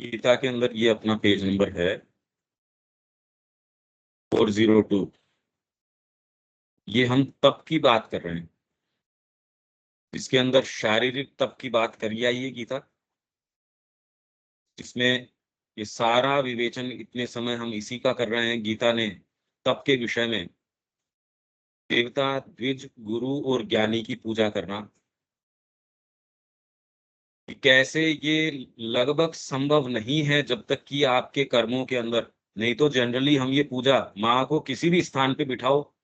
गीता के अंदर ये अपना पेज नंबर है 402। ये हम तप की बात कर रहे हैं। इसके अंदर शारीरिक तप की बात करी आई है गीता, जिसमें ये सारा विवेचन इतने समय हम इसी का कर रहे हैं। गीता ने तप के विषय में देवता, द्विज, गुरु और ज्ञानी की पूजा करना, कि कैसे ये लगभग संभव नहीं है जब तक कि आपके कर्मों के अंदर, नहीं तो जनरली हम ये पूजा माँ को किसी भी स्थान पे बिठाओ,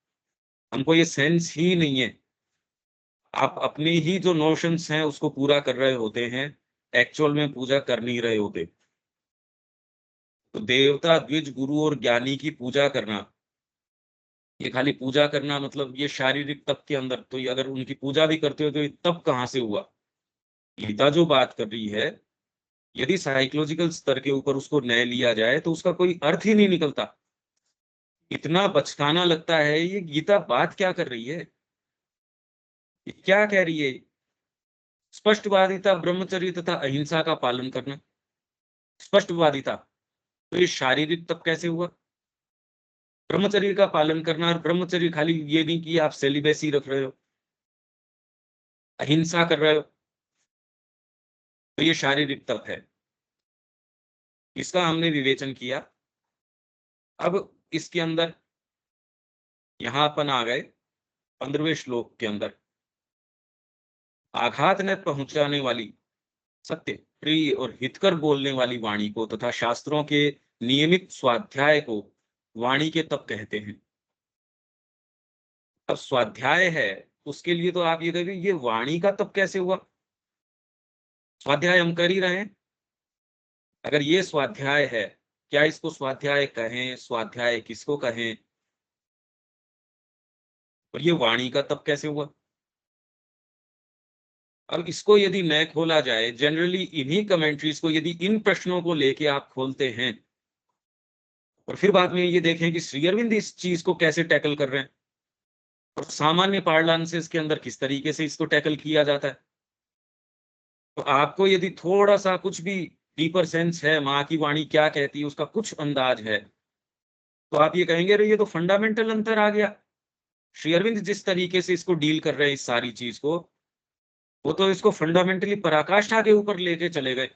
हमको ये सेंस ही नहीं है। आप अपनी ही जो नोशंस हैं उसको पूरा कर रहे होते हैं, एक्चुअल में पूजा कर नहीं रहे होते। तो देवता, द्विज, गुरु और ज्ञानी की पूजा करना, ये खाली पूजा करना मतलब ये शारीरिक तप के अंदर, तो ये अगर उनकी पूजा भी करते हो तो ये तप कहाँ से हुआ? गीता जो बात कर रही है, यदि साइकोलॉजिकल स्तर के ऊपर उसको न लिया जाए तो उसका कोई अर्थ ही नहीं निकलता। इतना बचकाना लगता है। ये गीता बात क्या कर रही है, ये क्या कह रही है? स्पष्टवादिता, ब्रह्मचर्य तथा अहिंसा का पालन करना, स्पष्टवादिता। तो ये शारीरिक तप कैसे हुआ? ब्रह्मचर्य का पालन करना, और ब्रह्मचर्य खाली ये नहीं कि आप सेलिबेसी रख रहे हो, अहिंसा कर रहे हो, तो ये शारीरिक तप है। इसका हमने विवेचन किया। अब इसके अंदर यहां अपन आ गए 15वें श्लोक के अंदर। आघात न पहुंचाने वाली, सत्य, प्रिय और हितकर बोलने वाली वाणी को तथा शास्त्रों के नियमित स्वाध्याय को वाणी के तप कहते हैं। अब स्वाध्याय है, उसके लिए तो आप ये कहेंगे ये वाणी का तप कैसे हुआ? स्वाध्याय हम कर ही रहे हैं। अगर ये स्वाध्याय है, क्या इसको स्वाध्याय कहें? स्वाध्याय किसको कहें? और ये वाणी का तप कैसे हुआ? अब इसको यदि न खोला जाए, जनरली इन्हीं कमेंट्रीज को यदि इन प्रश्नों को लेके आप खोलते हैं और फिर बाद में ये देखें कि श्री अरविंद इस चीज को कैसे टैकल कर रहे हैं और सामान्य पार्लांसेस के अंदर किस तरीके से इसको टैकल किया जाता है, तो आपको यदि थोड़ा सा कुछ भी डीपर सेंस है, माँ की वाणी क्या कहती है उसका कुछ अंदाज है, तो आप ये कहेंगे अरे ये तो फंडामेंटल अंतर आ गया। श्री अरविंद जिस तरीके से इसको डील कर रहे हैं इस सारी चीज को, वो तो इसको फंडामेंटली पराकाष्ठा के ऊपर लेके चले गए।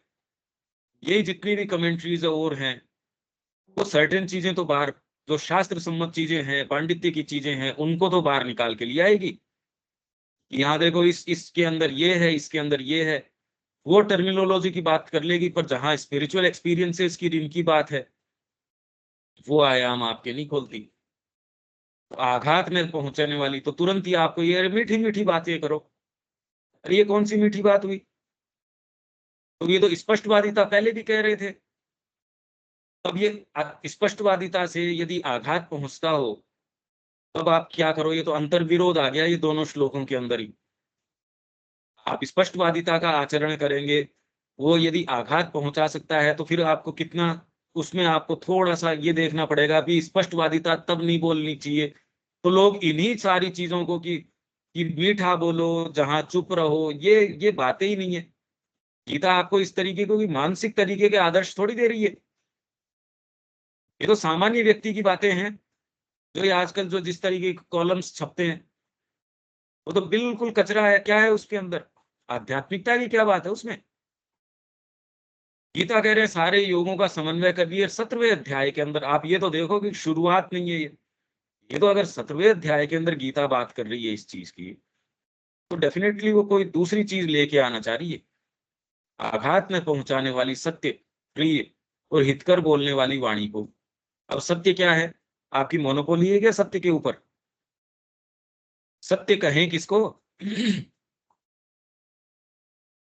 ये जितनी भी कमेंट्रीज और हैं, वो सर्टेन चीजें तो बाहर, जो शास्त्र सम्मत चीजें हैं, पांडित्य की चीजें हैं, उनको तो बाहर निकाल के ले आएगी। यहाँ देखो इसके अंदर ये है, इसके अंदर ये है, वो टर्मिनोलॉजी की बात कर लेगी, पर जहां स्पिरिचुअल एक्सपीरियंसेस की इनकी बात है, वो आयाम आपके नहीं खोलती। तो आघात में पहुंचाने वाली, तो तुरंत ही आपको ये मीठी मीठी बातें करो। अरे ये कौन सी मीठी बात हुई? तो ये तो स्पष्टवादिता पहले भी कह रहे थे। अब ये स्पष्टवादिता से यदि आघात पहुंचता हो, तब आप क्या करो? ये तो अंतर्विरोध आ गया ये दोनों श्लोकों के अंदर ही। आप स्पष्टवादिता का आचरण करेंगे, वो यदि आघात पहुंचा सकता है, तो फिर आपको कितना, उसमें आपको थोड़ा सा ये देखना पड़ेगा कि स्पष्टवादिता तब नहीं बोलनी चाहिए। तो लोग इन्हीं सारी चीजों को कि मीठा बोलो, जहां चुप रहो, ये बातें ही नहीं है। गीता आपको इस तरीके को, कि मानसिक तरीके के आदर्श थोड़ी दे रही है। ये तो सामान्य व्यक्ति की बातें हैं, जो ये आजकल जो जिस तरीके के कॉलम्स छपते हैं, वो तो बिल्कुल कचरा है। क्या है उसके अंदर? आध्यात्मिकता की क्या बात है उसमें? गीता कह रहे हैं सारे योगों का समन्वय कर दिए 17वें अध्याय के अंदर। आप ये तो देखो कि शुरुआत नहीं है ये तो अगर 17वें अध्याय के अंदर गीता बात कर रही है इस चीज की, तो डेफिनेटली वो कोई दूसरी चीज लेके आना चाह रही है। आघात में पहुंचाने वाली, सत्य, प्रिय और हितकर बोलने वाली वाणी को। अब सत्य क्या है? आपकी मोनोपोली है क्या सत्य के ऊपर? सत्य कहें किसको?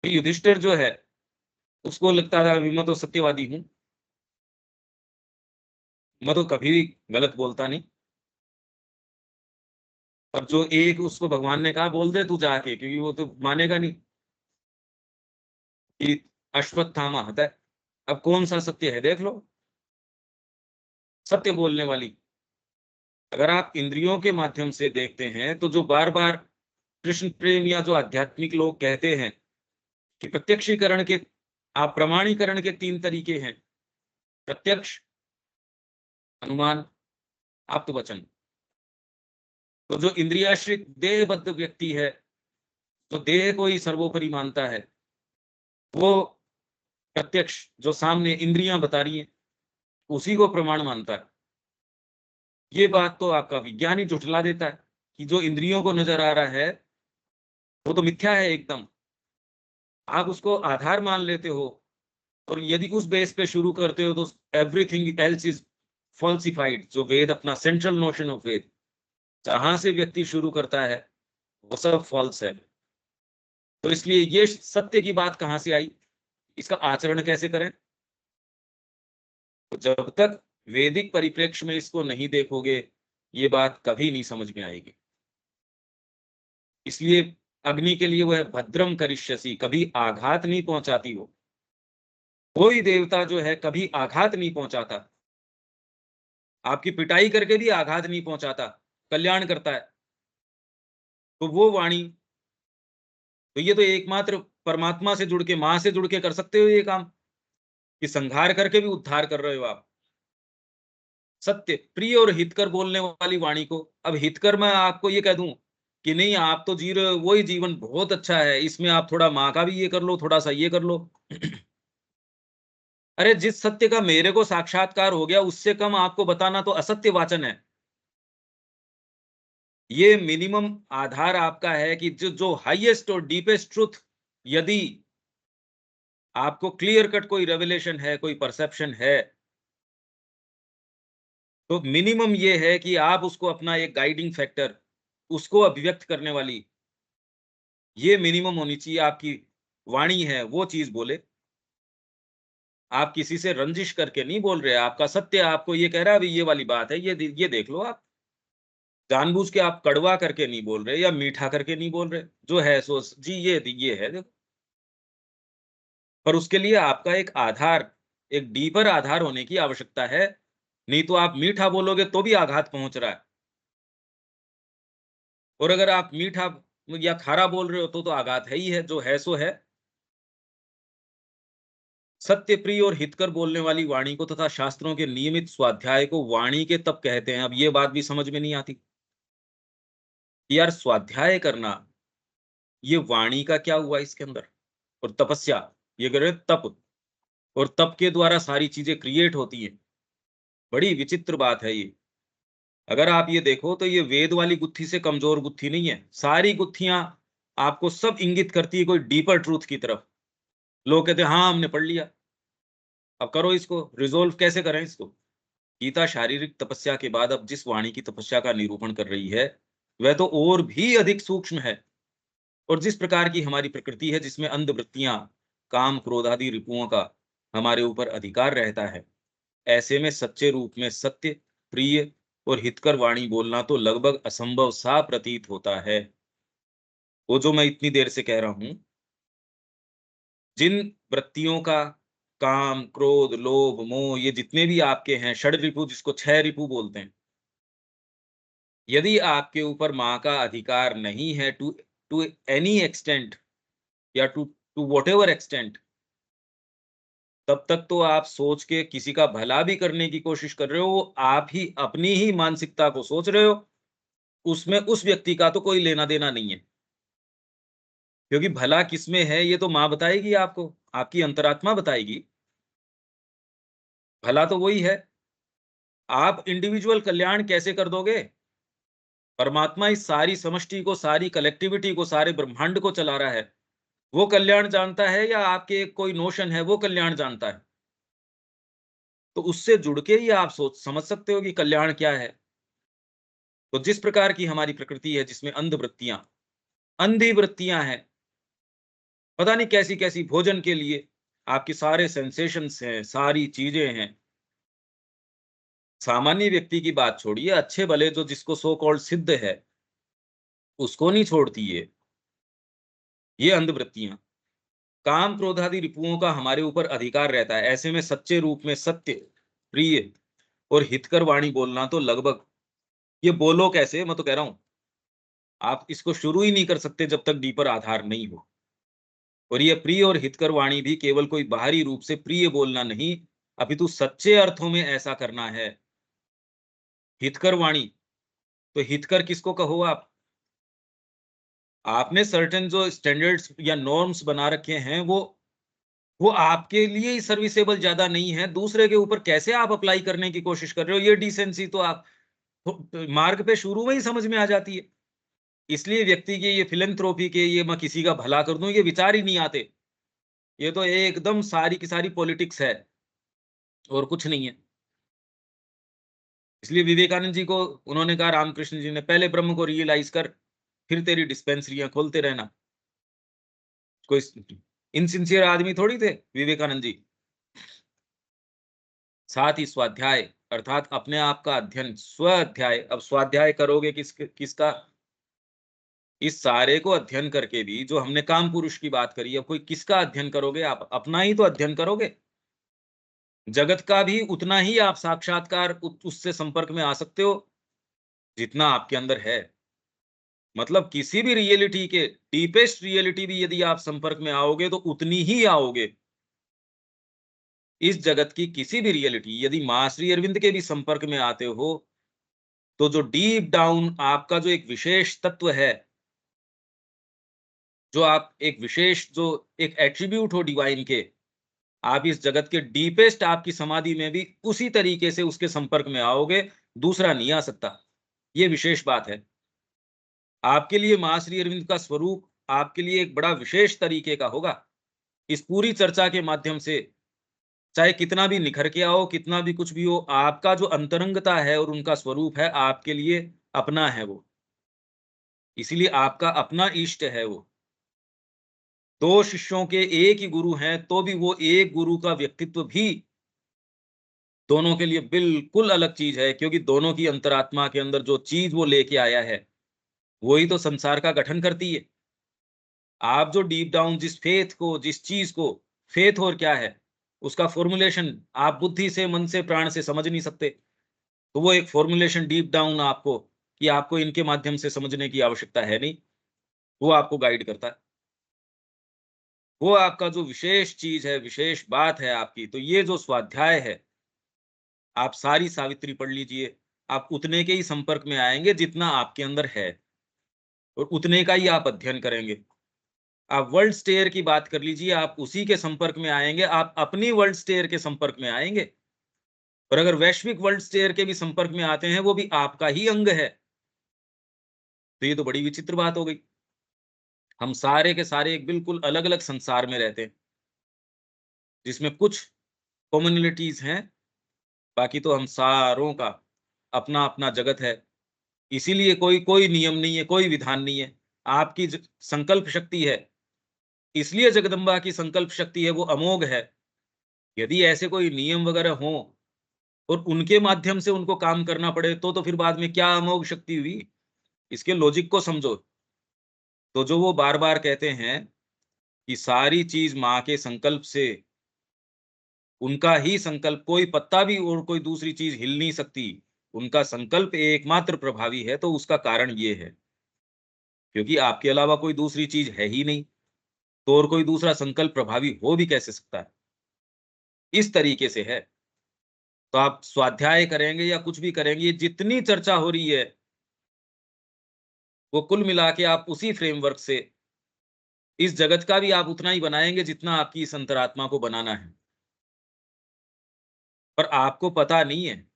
युधिष्ठिर जो है, उसको लगता था मैं तो सत्यवादी हूं, मैं तो कभी भी गलत बोलता नहीं। और जो एक उसको भगवान ने कहा बोल दे तू जाके, क्योंकि वो तो मानेगा नहीं, कि अश्वत्थामा हता है। अब कौन सा सत्य है देख लो? सत्य बोलने वाली। अगर आप इंद्रियों के माध्यम से देखते हैं, तो जो बार बार कृष्ण प्रेम या जो आध्यात्मिक लोग कहते हैं कि प्रत्यक्षीकरण के आप प्रमाणीकरण के 3 तरीके हैं, प्रत्यक्ष, अनुमान, आप्तवचन। तो जो इंद्रियाश्रित देहबद्ध व्यक्ति है, जो देह को ही सर्वोपरि मानता है, वो प्रत्यक्ष, जो सामने इंद्रियां बता रही हैं, उसी को प्रमाण मानता है। ये बात तो आपका विज्ञान ही झुठला देता है कि जो इंद्रियों को नजर आ रहा है वो तो मिथ्या है एकदम। आप उसको आधार मान लेते हो, और यदि उस बेस पे शुरू करते हो तो एवरीथिंग एल्स इज फॉल्सिफाइड। जो वेद, अपना सेंट्रल नोशन ऑफ वेद, जहां से व्यक्ति शुरू करता है वो सब फॉल्स है। तो इसलिए ये सत्य की बात कहां से आई, इसका आचरण कैसे करें? तो जब तक वैदिक परिप्रेक्ष्य में इसको नहीं देखोगे, ये बात कभी नहीं समझ में आएगी। इसलिए अग्नि के लिए वो है भद्रम करिष्यसि, कभी आघात नहीं पहुंचाती हो। कोई देवता जो है कभी आघात नहीं पहुंचाता, आपकी पिटाई करके भी आघात नहीं पहुंचाता, कल्याण करता है। तो वो वाणी, तो ये तो एकमात्र परमात्मा से जुड़ के, मां से जुड़ के कर सकते हो ये काम, कि संहार करके भी उद्धार कर रहे हो आप। सत्य, प्रिय और हितकर बोलने वाली वाणी को, अब हितकर मैं आपको ये कह दूं कि नहीं आप तो जी रहे हो वही जीवन बहुत अच्छा है, इसमें आप थोड़ा माँ का भी ये कर लो, थोड़ा सा ये कर लो। अरे जिस सत्य का मेरे को साक्षात्कार हो गया उससे कम आपको बताना तो असत्य वाचन है। ये मिनिमम आधार आपका है कि जो जो हाईएस्ट और डीपेस्ट ट्रुथ, यदि आपको क्लियर कट कोई रेवलेशन है, कोई परसेप्शन है, तो मिनिमम ये है कि आप उसको अपना एक गाइडिंग फैक्टर, उसको अभिव्यक्त करने वाली, ये मिनिमम होनी चाहिए आपकी वाणी है, वो चीज बोले। आप किसी से रंजिश करके नहीं बोल रहे, आपका सत्य आपको ये कह रहा है अभी ये वाली बात है, ये देख लो आप। जानबूझ के आप कड़वा करके नहीं बोल रहे या मीठा करके नहीं बोल रहे, जो है सो जी ये है देखो। पर उसके लिए आपका एक आधार, एक डीपर आधार होने की आवश्यकता है। नहीं तो आप मीठा बोलोगे तो भी आघात पहुंच रहा है, और अगर आप मीठा या खारा बोल रहे हो तो आघात है ही है, जो है सो है। सत्य, प्रिय और हितकर बोलने वाली वाणी को तथा शास्त्रों के नियमित स्वाध्याय को वाणी के तप कहते हैं। अब ये बात भी समझ में नहीं आती कि यार स्वाध्याय करना, ये वाणी का क्या हुआ इसके अंदर? और तपस्या, ये कह रहे तप, और तप के द्वारा सारी चीजें क्रिएट होती हैं। बड़ी विचित्र बात है ये। अगर आप ये देखो तो ये वेद वाली गुत्थी से कमजोर गुत्थी नहीं है। सारी गुत्थियां आपको सब इंगित करती है कोई डीपर ट्रूथ की तरफ। लोग कहते हैं हाँ हमने पढ़ लिया, अब करो इसको रिजोल्व, कैसे करें इसको? गीता शारीरिक तपस्या के बाद अब जिस वाणी की तपस्या का निरूपण कर रही है, वह तो और भी अधिक सूक्ष्म है। और जिस प्रकार की हमारी प्रकृति है, जिसमें अंधवृत्तियां, काम क्रोध आदि रिपुओं का हमारे ऊपर अधिकार रहता है, ऐसे में सच्चे रूप में सत्य, प्रिय और हितकर वाणी बोलना तो लगभग असंभव सा प्रतीत होता है। वो जो मैं इतनी देर से कह रहा हूं, जिन वृत्तियों का, काम क्रोध लोभ मोह, ये जितने भी आपके हैं षड रिपु, जिसको 6 रिपु बोलते हैं, यदि आपके ऊपर माँ का अधिकार नहीं है टू टू एनी एक्सटेंट, या टू वॉट एवर एक्सटेंट, तब तक तो आप सोच के किसी का भला भी करने की कोशिश कर रहे हो, वो आप ही अपनी ही मानसिकता को सोच रहे हो, उसमें उस व्यक्ति का तो कोई लेना देना नहीं है। क्योंकि भला किसमें है ये तो माँ बताएगी आपको, आपकी अंतरात्मा बताएगी। भला तो वही है। आप इंडिविजुअल कल्याण कैसे कर दोगे? परमात्मा इस सारी समष्टि को, सारी कलेक्टिविटी को, सारे ब्रह्मांड को चला रहा है। वो कल्याण जानता है या आपके एक कोई नोशन है वो कल्याण जानता है? तो उससे जुड़ के ही आप सोच समझ सकते हो कि कल्याण क्या है। तो जिस प्रकार की हमारी प्रकृति है, जिसमें अंधवृत्तियां, अंधी वृत्तियां हैं, पता नहीं कैसी कैसी भोजन के लिए आपके सारे सेंसेशंस हैं, सारी चीजें हैं। सामान्य व्यक्ति की बात छोड़िए, अच्छे भले जो जिसको सो कॉल्ड सिद्ध है, उसको नहीं छोड़ती ये अंधवृत्तियां। काम क्रोध आदि रिपुओं का हमारे ऊपर अधिकार रहता है। ऐसे में सच्चे रूप में सत्य, प्रिय और हितकर वाणी बोलना तो लगभग, ये बोलो कैसे, मैं तो कह रहा हूं आप इसको शुरू ही नहीं कर सकते जब तक डीपर आधार नहीं हो। और ये प्रिय और हितकर वाणी भी केवल कोई बाहरी रूप से प्रिय बोलना नहीं, अपितु सच्चे अर्थों में ऐसा करना है। हितकर वाणी, तो हितकर किसको कहो आप? आपने सर्टेन जो स्टैंडर्ड्स या नॉर्म्स बना रखे हैं, वो आपके लिए ही सर्विसेबल ज्यादा नहीं है, दूसरे के ऊपर कैसे आप अप्लाई करने की कोशिश कर रहे हो? ये डिसेंसी तो आप मार्ग पे शुरू में ही समझ में आ जाती है। इसलिए व्यक्ति के ये फिलैंथ्रोपी के, ये मैं किसी का भला कर दूं, ये विचार ही नहीं आते। ये तो एकदम सारी की सारी पॉलिटिक्स है और कुछ नहीं है। इसलिए विवेकानंद जी को उन्होंने कहा, रामकृष्ण जी ने, पहले ब्रह्म को रियलाइज कर, फिर तेरी डिस्पेंसरियां खोलते रहना। कोई इनसिंसियर आदमी थोड़ी थे विवेकानंद जी। साथ ही स्वाध्याय अर्थात अपने आप का अध्ययन, स्व अध्याय। अब स्वाध्याय करोगे किसका? इस सारे को अध्ययन करके भी, जो हमने काम पुरुष की बात करी, अब कोई किसका अध्ययन करोगे? आप अपना ही तो अध्ययन करोगे। जगत का भी उतना ही आप साक्षात्कार उससे संपर्क में आ सकते हो जितना आपके अंदर है। मतलब किसी भी रियलिटी के, डीपेस्ट रियलिटी भी यदि आप संपर्क में आओगे तो उतनी ही आओगे। इस जगत की किसी भी रियलिटी यदि मां श्री अरविंद के भी संपर्क में आते हो, तो जो डीप डाउन आपका जो एक विशेष तत्व है, जो आप एक विशेष, जो एक एट्रीब्यूट हो डिवाइन के, आप इस जगत के डीपेस्ट आपकी समाधि में भी उसी तरीके से उसके संपर्क में आओगे, दूसरा नहीं आ सकता। ये विशेष बात है। आपके लिए मां श्री अरविंद का स्वरूप आपके लिए एक बड़ा विशेष तरीके का होगा। इस पूरी चर्चा के माध्यम से चाहे कितना भी निखर के आओ, कितना भी कुछ भी हो, आपका जो अंतरंगता है और उनका स्वरूप है, आपके लिए अपना है वो। इसीलिए आपका अपना इष्ट है वो। दो शिष्यों के एक ही गुरु हैं, तो भी वो एक गुरु का व्यक्तित्व भी दोनों के लिए बिल्कुल अलग चीज है, क्योंकि दोनों की अंतरात्मा के अंदर जो चीज वो लेके आया है, वही तो संसार का गठन करती है। आप जो डीप डाउन जिस फेथ को, जिस चीज को, फेथ और क्या है, उसका फॉर्मुलेशन आप बुद्धि से, मन से, प्राण से समझ नहीं सकते। तो वो एक फॉर्मुलेशन डीप डाउन आपको, कि आपको इनके माध्यम से समझने की आवश्यकता है नहीं, वो आपको गाइड करता है। वो आपका जो विशेष चीज है, विशेष बात है आपकी, तो ये जो स्वाध्याय है, आप सारी सावित्री पढ़ लीजिए, आप उतने के ही संपर्क में आएंगे जितना आपके अंदर है, और उतने का ही आप अध्ययन करेंगे। आप वर्ल्ड स्टेयर की बात कर लीजिए, आप उसी के संपर्क में आएंगे, आप अपनी वर्ल्ड स्टेयर के संपर्क में आएंगे। और अगर वैश्विक वर्ल्ड स्टेयर के भी संपर्क में आते हैं, वो भी आपका ही अंग है, तो ये तो बड़ी विचित्र बात हो गई। हम सारे के सारे एक बिल्कुल अलग अलग संसार में रहते हैं, जिसमें कुछ कॉमनलिटीज हैं, बाकी तो हम सारों का अपना अपना जगत है। इसीलिए कोई कोई नियम नहीं है, कोई विधान नहीं है। आपकी संकल्प शक्ति है, इसलिए जगदम्बा की संकल्प शक्ति है, वो अमोघ है। यदि ऐसे कोई नियम वगैरह हो और उनके माध्यम से उनको काम करना पड़े, तो फिर बाद में क्या अमोघ शक्ति हुई? इसके लॉजिक को समझो। तो जो वो बार बार कहते हैं कि सारी चीज माँ के संकल्प से, उनका ही संकल्प, कोई पत्ता भी और कोई दूसरी चीज हिल नहीं सकती, उनका संकल्प एकमात्र प्रभावी है, तो उसका कारण ये है, क्योंकि आपके अलावा कोई दूसरी चीज है ही नहीं, तो और कोई दूसरा संकल्प प्रभावी हो भी कैसे सकता है? इस तरीके से है। तो आप स्वाध्याय करेंगे या कुछ भी करेंगे, ये जितनी चर्चा हो रही है, वो कुल मिला के आप उसी फ्रेमवर्क से इस जगत का भी आप उतना ही बनाएंगे जितना आपकी इस अंतरात्मा को बनाना है। पर आपको पता नहीं है,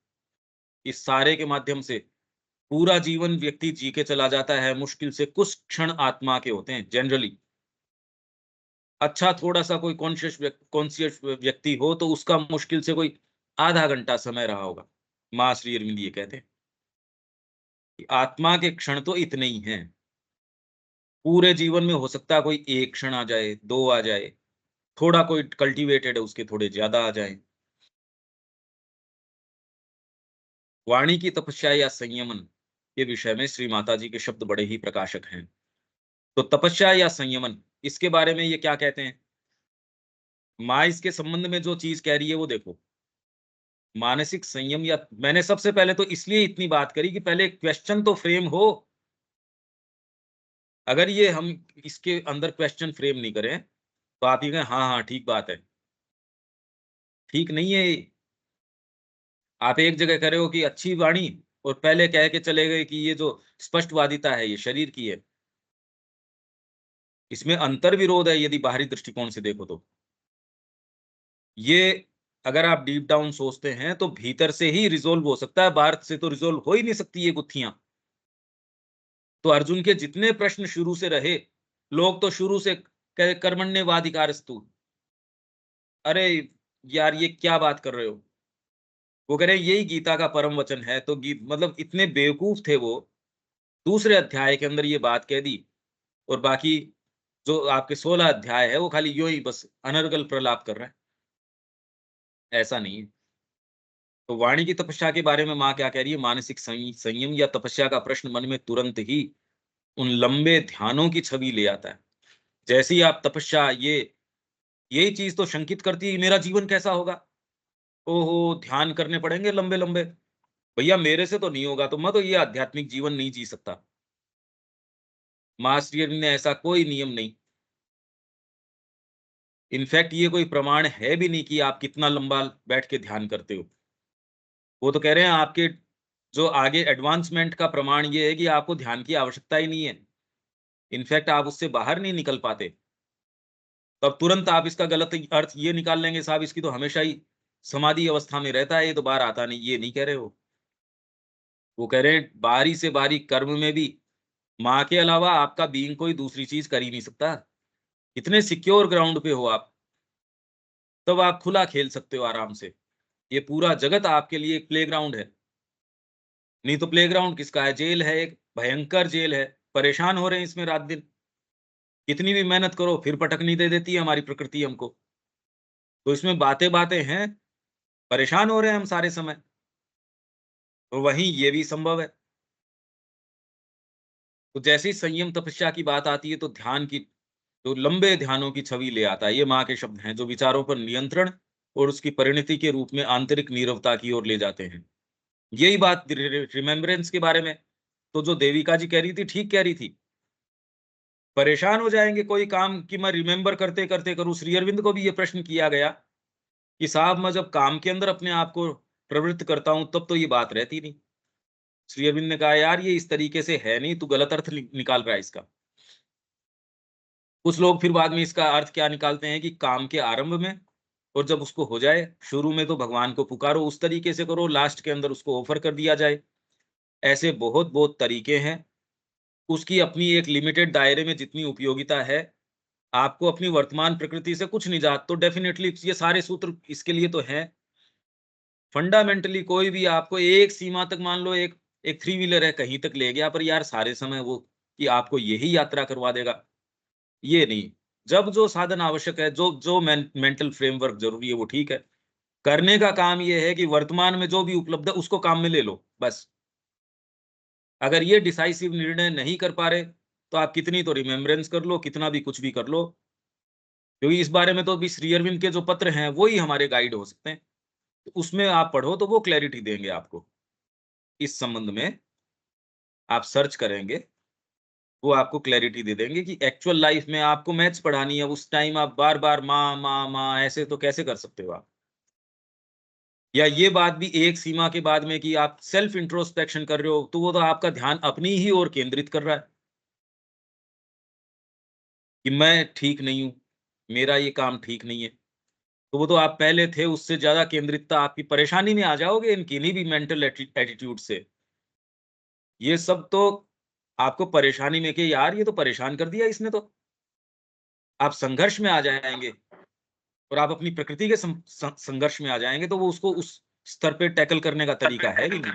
इस सारे के माध्यम से पूरा जीवन व्यक्ति जी के चला जाता है, मुश्किल से कुछ क्षण आत्मा के होते हैं जनरली। अच्छा, थोड़ा सा कोई कॉन्शियस व्यक्ति हो, तो उसका मुश्किल से कोई आधा घंटा समय रहा होगा। माँ श्री अरविंद ये कहते हैं कि आत्मा के क्षण तो इतने ही हैं। पूरे जीवन में हो सकता है कोई एक क्षण आ जाए, दो आ जाए, थोड़ा कोई कल्टीवेटेड है उसके थोड़े ज्यादा आ जाए। वाणी की तपस्या या संयमन के विषय में श्री माता जी के शब्द बड़े ही प्रकाशक हैं। तो तपस्या या संयमन, इसके बारे में ये क्या कहते हैं? माँ इसके संबंध में जो चीज कह रही है वो देखो, मानसिक संयम, या मैंने सबसे पहले तो इसलिए इतनी बात करी कि पहले क्वेश्चन तो फ्रेम हो। अगर ये हम इसके अंदर क्वेश्चन फ्रेम नहीं करें, तो आप ये कहें हाँ, हाँ, ठीक बात है। ठीक नहीं है ये। आप एक जगह कह रहे हो कि अच्छी वाणी और पहले कह के चले गए कि ये जो स्पष्टवादिता है ये शरीर की है। इसमें अंतर्विरोध है यदि बाहरी दृष्टिकोण से देखो तो। ये अगर आप डीप डाउन सोचते हैं तो भीतर से ही रिज़ॉल्व हो सकता है, बाहर से तो रिज़ॉल्व हो ही नहीं सकती ये गुत्थियाँ। तो अर्जुन के जितने प्रश्न शुरू से रहे, लोग तो शुरू से कहे कर्मण्येवाधिकारस्तु। अरे यार ये क्या बात कर रहे हो? वो कह रहे हैं यही गीता का परम वचन है, तो मतलब इतने बेवकूफ थे वो, दूसरे अध्याय के अंदर ये बात कह दी और बाकी जो आपके 16 अध्याय है वो खाली यूं ही बस अनर्गल प्रलाप कर रहे हैं। ऐसा नहीं है। तो वाणी की तपस्या के बारे में माँ क्या कह रही है? मानसिक संयम या तपस्या का प्रश्न मन में तुरंत ही उन लंबे ध्यानों की छवि ले आता है। जैसे ही आप तपस्या यही चीज तो शंकित करती है, मेरा जीवन कैसा होगा? ओहो! ध्यान करने पड़ेंगे लंबे-लंबे। भैया मेरे से तो नहीं होगा, तो मैं तो ये आध्यात्मिक जीवन नहीं जी सकता। माँ श्री अरविंद ने ऐसा कोई नियम नहीं। इनफैक्ट ये कोई प्रमाण है भी नहीं कि आप कितना लंबा बैठ के ध्यान करते हो। वो तो कह रहे हैं आपके जो आगे एडवांसमेंट का प्रमाण ये है कि आपको ध्यान की आवश्यकता ही नहीं है। इनफैक्ट आप उससे बाहर नहीं निकल पाते। तब तुरंत आप इसका गलत अर्थ ये निकाल लेंगे साहब इसकी तो हमेशा ही समाधि अवस्था में रहता है, ये तो बाहर आता नहीं, ये नहीं कह रहे हो। वो कह रहे हैं बारी से बारी कर्म में भी माँ के अलावा आपका बीइंग कोई दूसरी चीज़ कर ही नहीं सकता। इतने सिक्योर ग्राउंड पे हो आप, तब आप खुला खेल सकते हो आराम से। ये पूरा जगत आपके लिए एक प्लेग्राउंड है। नहीं तो प्लेग्राउंड किसका है? जेल है, एक भयंकर जेल है। परेशान हो रहे हैं इसमें रात-दिन। कितनी भी मेहनत करो फिर पटकनी दे देती है हमारी प्रकृति हमको। तो इसमें बातें-बातें हैं, परेशान हो रहे हैं हम सारे समय। तो वहीं ये भी संभव है। तो जैसे ही संयम तपस्या की बात आती है तो ध्यान की तो लंबे ध्यानों की छवि ले आता है। ये माँ के शब्द हैं जो विचारों पर नियंत्रण और उसकी परिणति के रूप में आंतरिक नीरवता की ओर ले जाते हैं। यही बात रिमेम्बरेंस के बारे में तो जो देविका जी कह रही थी, ठीक कह रही थी। परेशान हो जाएँगे कोई काम कि मैं रिमेंबर करते-करते करूँ। श्री अरविंद को भी ये प्रश्न किया गया कि साहब मैं जब काम के अंदर अपने आप को प्रवृत्त करता हूँ, तब तो ये बात रहती नहीं। श्री अरविंद ने कहा, "यार ये इस तरीके से है नहीं, तू गलत अर्थ निकाल रहा है इसका।" कुछ लोग फिर बाद में इसका अर्थ क्या निकालते हैं कि काम के आरंभ में और जब उसको हो जाए, शुरू में तो भगवान को पुकारो, उस तरीके से करो, लास्ट के अंदर उसको ऑफ़र कर दिया जाए। ऐसे बहुत-बहुत तरीके हैं। उसकी अपनी एक लिमिटेड दायरे में जितनी उपयोगिता है, आपको अपनी वर्तमान प्रकृति से कुछ निजात तो डेफ़िनेटली ये सारे सूत्र इसके लिए तो हैं। फंडामेंटली कोई भी आपको एक सीमा तक मान लो एक थ्री व्हीलर है, कहीं तक ले गया पर यार सारे समय वो कि आपको यही यात्रा करवा देगा, ये नहीं। जब जो साधन आवश्यक है, जो जो मेंटल फ्रेमवर्क ज़रूरी है वो ठीक है। करने का काम ये है कि वर्तमान में जो भी उपलब्ध है उसको काम में ले लो, बस। अगर ये डिसाइसिव निर्णय नहीं कर पा रहे, तो आप कितनी तो रिमेम्बरेंस कर लो, कितना भी कुछ भी कर लो, क्योंकि इस बारे में तो अभी श्री अरविंद के जो पत्र हैं, वो ही हमारे गाइड हो सकते हैं। तो उसमें आप पढ़ो तो वो क्लैरिटी देंगे आपको। इस संबंध में आप सर्च करेंगे, वो आपको क्लैरिटी दे देंगे कि एक्चुअल लाइफ में आपको मैथ्स पढ़ानी है, उस टाइम आप बार-बार माँ, माँ, माँ ऐसे तो कैसे कर सकते हो आप? या ये बात भी एक सीमा के बाद में कि आप सेल्फ इंट्रोस्पेक्शन कर रहे हो, तो वो तो आपका ध्यान अपनी ही ओर केंद्रित कर रहा है, कि मैं ठीक नहीं हूँ, मेरा ये काम ठीक नहीं है। तो वो तो आप पहले थे, उससे ज़्यादा केंद्रितता आपकी परेशानी में आ जाओगे इन किन्हीं भी मेंटल एटीट्यूड से। ये सब तो आपको परेशानी में कि यार ये तो परेशान कर दिया इसने तो। आप संघर्ष में आ जाएँगे और आप अपनी प्रकृति के संघर्ष में आ जाएँगे, तो वो उसको उस स्तर पे टैकल करने का तरीका है भी नहीं।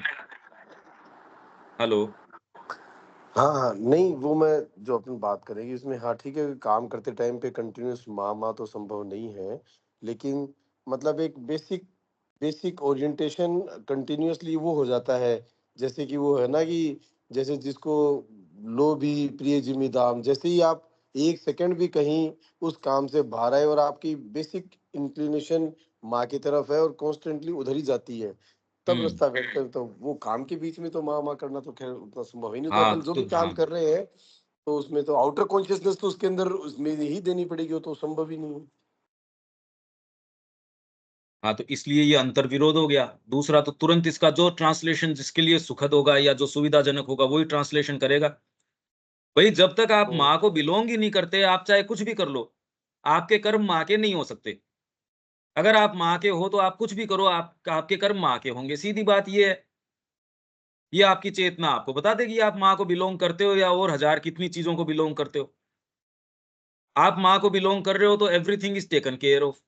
हेलो। हाँ, हाँ, नहीं वो मैं जो अपन बात करेंगे इसमें हाँ, ठीक है, काम करते टाइम पे कंटिन्यूअस माँ-माँ तो संभव नहीं है। लेकिन मतलब एक बेसिक बेसिक ओरिएंटेशन कंटिन्यूअसली वो हो जाता है। जैसे कि वो है ना कि जैसे जिसको लोभी प्रिय जिमि दाम, जैसे ही आप 1 सेकंड भी कहीं उस काम से बाहर आए और आपकी बेसिक इंक्लिनेशन माँ की तरफ है और कॉन्स्टेंटली उधर ही जाती है। तब हुँ। रास्ता बेहतर, तो वो काम के बीच में तो माँ-माँ करना तो ख़ैर उतना संभव है नहीं। तो हाँ, अपन जो तो भी काम हाँ। कर रहे हैं, तो उसमें तो आउटर कॉन्शियसनेस तो उसके अंदर उसमें ही देनी पड़ेगी, वो तो संभव ही नहीं है। हाँ, तो इसलिए ये अंतर्विरोध हो गया। दूसरा तो तुरंत इसका जो ट्रांसलेशन जिसके लिए सुखद होगा या जो सुविधाजनक होगा वही ट्रांसलेशन करेगा। भाई जब तक आप हुँ, माँ को बिलोंग ही नहीं करते, आप चाहे कुछ भी कर लो, आपके कर्म माँ के नहीं हो सकते। अगर आप माँ के हो तो आप कुछ भी करो, आपके कर्म माँ के होंगे, सीधी बात ये है। ये आपकी चेतना आपको बता देगी आप माँ को बिलोंग करते हो या और हजार कितनी चीज़ों को बिलोंग करते हो। आप माँ को बिलोंग कर रहे हो तो everything is taken care of.